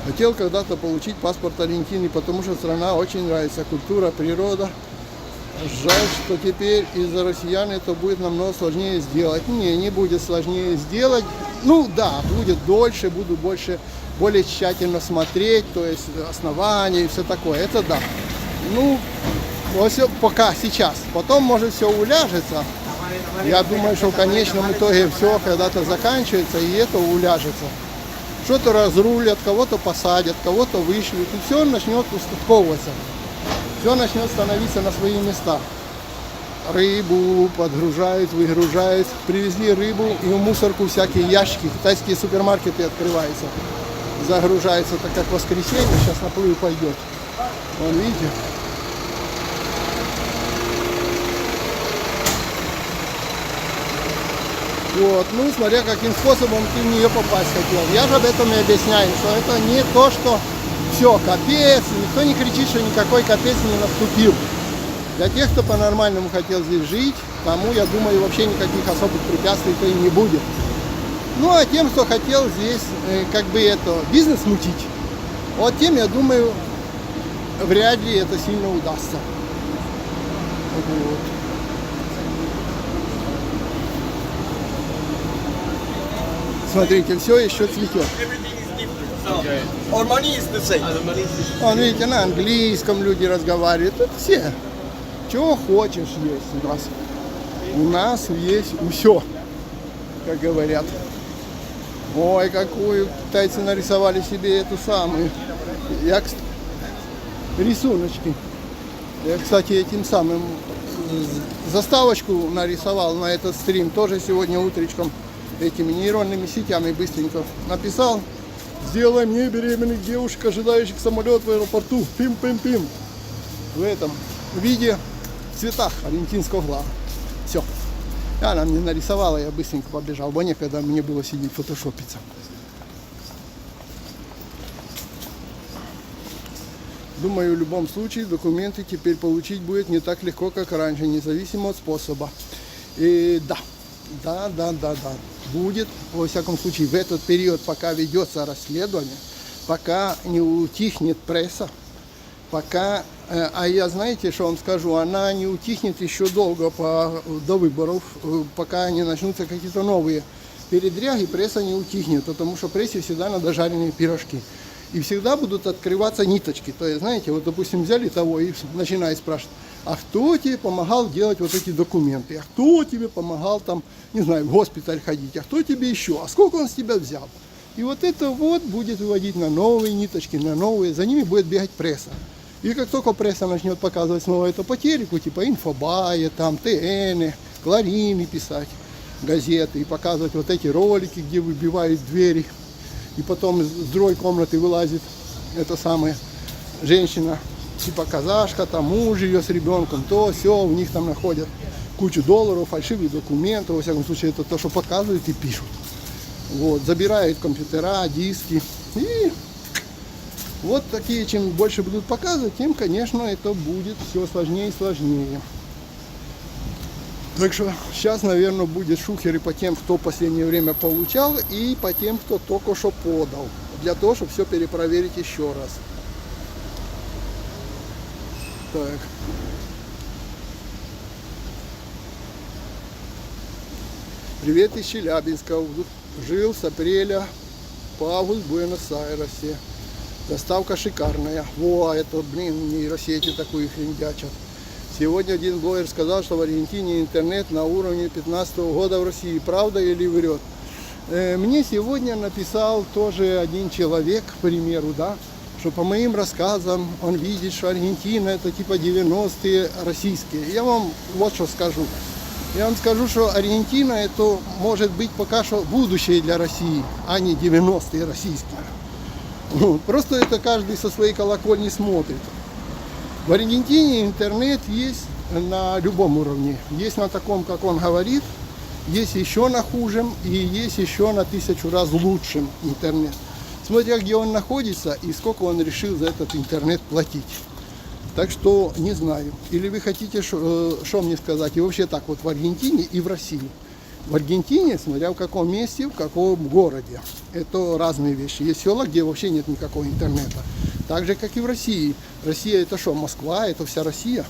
A: Хотел когда-то получить паспорт Аргентины, потому что страна очень нравится, культура, природа. Жаль, что теперь из-за россиян это будет намного сложнее сделать. Не будет сложнее сделать. Ну да, будет дольше, буду более тщательно смотреть, то есть основания и все такое. Это да. Ну, все пока сейчас. Потом, может, все уляжется. Я думаю, что в конечном итоге все когда-то заканчивается, и это уляжется. Что-то разрулят, кого-то посадят, кого-то вышлют, и все начнет уступковываться. Все начнет становиться на свои места. Рыбу подгружают, выгружают. Привезли рыбу, и в мусорку всякие ящики. Китайские супермаркеты открываются. Загружается, так как воскресенье, сейчас наплыв пойдет. Вон, видите? Вот, ну, смотря каким способом ты в нее попасть хотел. Я же об этом и объясняю, что это не то, что все, капец, никто не кричит, что никакой капец не наступил. Для тех, кто по-нормальному хотел здесь жить, тому, я думаю, вообще никаких особых препятствий-то и не будет. Ну, а тем, кто хотел здесь, как бы это, бизнес мутить, вот тем, я думаю, вряд ли это сильно удастся. Вот. Смотрите, все еще цветет.
E: Our money is the same.
A: Вон, видите, на английском люди разговаривают. Тут все. Чего хочешь есть у нас. У нас есть все, как говорят. Ой, какую китайцы нарисовали себе эту самую. Рисуночки. Я, кстати, этим самым заставочку нарисовал на этот стрим. Тоже сегодня утречком этими нейронными сетями быстренько написал. Сделай мне беременных девушек, ожидающих самолет в аэропорту. Пим-пим-пим. В этом виде, в цветах аргентинского флага. Все. Она мне нарисовала, я быстренько побежал, бо некогда мне было сидеть фотошопиться. Думаю, в любом случае документы теперь получить будет не так легко, как раньше, независимо от способа. И да. Будет, во всяком случае, в этот период, пока ведется расследование, пока не утихнет пресса, пока, а я знаете, что вам скажу, она не утихнет еще долго до выборов, пока не начнутся какие-то новые передряги, пресса не утихнет, потому что прессе всегда надо жареные пирожки. И всегда будут открываться ниточки. То есть, знаете, вот, допустим, взяли того и начинают спрашивать, а кто тебе помогал делать вот эти документы? А кто тебе помогал там, не знаю, в госпиталь ходить? А кто тебе еще? А сколько он с тебя взял? И вот это вот будет выводить на новые ниточки, на новые. За ними будет бегать пресса. И как только пресса начнет показывать снова это по телеку, типа Инфобая, там, ТН, Кларины писать, газеты, и показывать вот эти ролики, где выбивают двери. И потом из другой комнаты вылазит эта самая женщина, типа казашка, там муж ее с ребенком, то все, у них там находят кучу долларов, фальшивых документов, во всяком случае, это то, что показывают и пишут. Вот, забирают компьютера, диски. И вот такие, чем больше будут показывать, тем, конечно, это будет все сложнее и сложнее. Так что сейчас, наверное, будет шухеры по тем, кто в последнее время получал, и по тем, кто только что подал. Для того, чтобы все перепроверить еще раз. Так. Привет из Челябинска. Жил с апреля по август в Буэнос-Айресе. Доставка шикарная. Во, это, блин, нейросети такую хрендячат. Сегодня один блогер сказал, что в Аргентине интернет на уровне 2015 года в России. Правда или врет? Мне сегодня написал тоже один человек, к примеру, да, что по моим рассказам он видит, что Аргентина это типа 90-е российские. Я вам вот что скажу. Я вам скажу, что Аргентина это может быть пока что будущее для России, а не 90-е российские. Просто это каждый со своей колокольни смотрит. В Аргентине интернет есть на любом уровне. Есть на таком, как он говорит, есть еще на хужем и есть еще на 1000 раз лучшем интернет. Смотря где он находится и сколько он решил за этот интернет платить. Так что не знаю. Или вы хотите, что мне сказать? И вообще так вот в Аргентине и в России. В Аргентине, смотря в каком месте, в каком городе. Это разные вещи. Есть села, где вообще нет никакого интернета. Так же, как и в России. Россия это что, Москва, это вся Россия.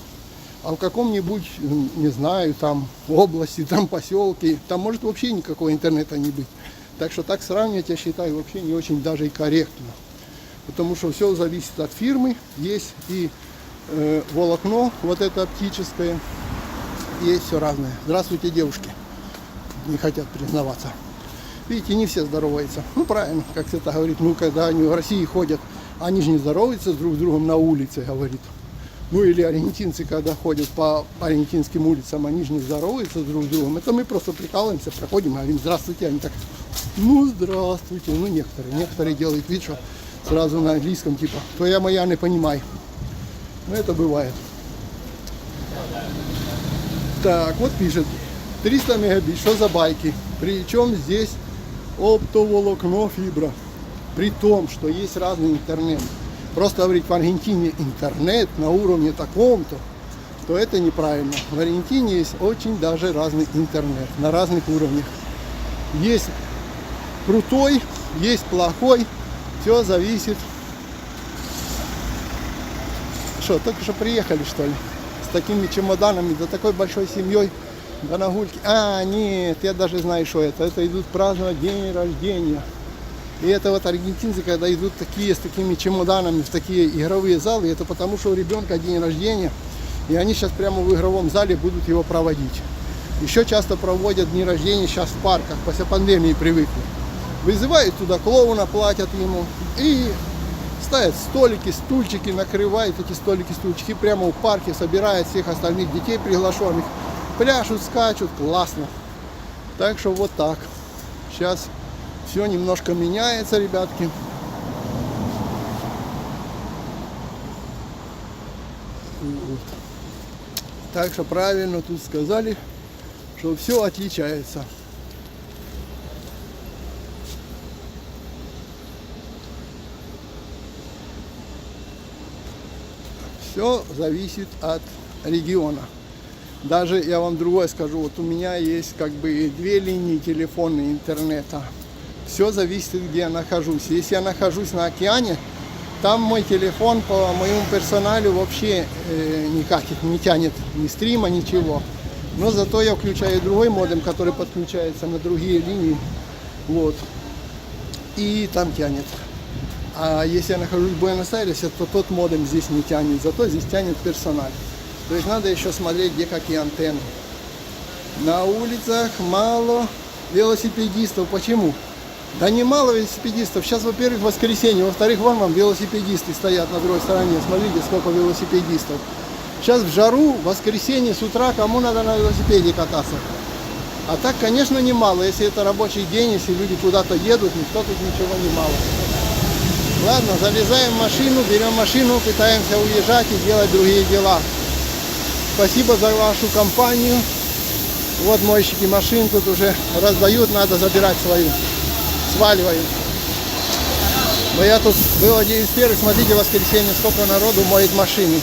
A: А в каком-нибудь, не знаю, там области, там поселке, там может вообще никакого интернета не быть. Так что так сравнивать, я считаю, вообще не очень даже и корректно. Потому что все зависит от фирмы. Есть и волокно, вот это оптическое. Есть все разное. Здравствуйте, девушки. Не хотят признаваться. Видите, не все здороваются. Ну, правильно, как это говорит. Ну, когда они в России ходят, они же не здороваются друг с другом на улице, говорит. Ну, или аргентинцы, когда ходят по аргентинским улицам, они же не здороваются друг с другом. Это мы просто прикалываемся, проходим, говорим, здравствуйте. Они так, ну, здравствуйте. Ну, некоторые делают вид, что сразу на английском, типа, твоя моя не понимай. Ну, это бывает. Так, вот пишет. 300 мегабит, что за байки? Причем здесь оптоволокно фибра. При том, что есть разный интернет. Просто говорить в Аргентине интернет на уровне таком-то, то это неправильно. В Аргентине есть очень даже разный интернет на разных уровнях. Есть крутой, есть плохой. Все зависит. Что, только что приехали, что ли? такими чемоданами, да такой большой семьей, да на гульке. А, нет, я даже знаю, что это. Это идут праздновать день рождения. И это вот аргентинцы, когда идут такие, с такими чемоданами в такие игровые залы, это потому, что у ребенка день рождения, и они сейчас прямо в игровом зале будут его проводить. Еще часто проводят дни рождения сейчас в парках, после пандемии привыкли. Вызывают туда клоуна, платят ему и ставят столики, стульчики, накрывают эти столики, стульчики прямо в парке, собирают всех остальных детей приглашенных, пляшут, скачут, классно. Так что вот так. Сейчас все немножко меняется, ребятки. Вот. Так что правильно тут сказали, что все отличается. Все зависит от региона. Даже я вам другое скажу, вот у меня есть как бы 2 линии телефона интернета. Все зависит, где я нахожусь. Если я нахожусь на океане, там мой телефон по моему персоналю вообще никак не тянет ни стрима, ничего. Но зато я включаю другой модем, который подключается на другие линии. Вот. И там тянет. А если я нахожусь в Буэнос-Айресе, то тот модем здесь не тянет, зато здесь тянет персональ. То есть надо еще смотреть, где какие антенны. На улицах мало велосипедистов. Почему? Да не мало велосипедистов. Сейчас, во-первых, воскресенье, во-вторых, вон вам велосипедисты стоят на другой стороне. Смотрите, сколько велосипедистов. Сейчас в жару, в воскресенье с утра, кому надо на велосипеде кататься? А так, конечно, немало. Если это рабочий день, если люди куда-то едут, никто тут ничего не мало. Ладно, залезаем в машину, берем машину, пытаемся уезжать и делать другие дела. Спасибо за вашу компанию. Вот мойщики машин тут уже раздают, надо забирать свою. Сваливаю. Но я тут был один из первых, смотрите, в воскресенье, сколько народу моет машины.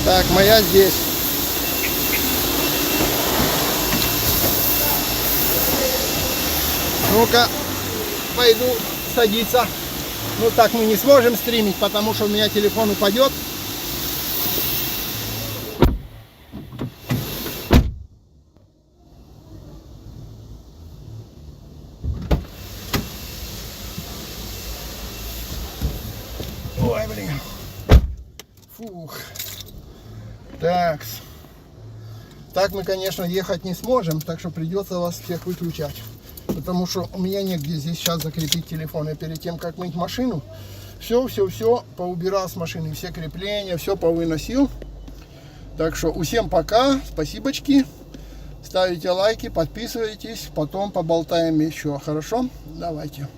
A: Так, моя здесь. Ну-ка, пойду садиться. Ну так мы не сможем стримить, потому что у меня телефон упадет. Ой, блин. Фух. Так. Так мы, конечно, ехать не сможем, так что придется вас всех выключать. Потому что у меня негде здесь сейчас закрепить телефон. И перед тем, как мыть машину, все поубирал с машины. Все крепления, все повыносил. Так что всем пока. Спасибочки. Ставите лайки, подписывайтесь. Потом поболтаем еще. Хорошо? Давайте.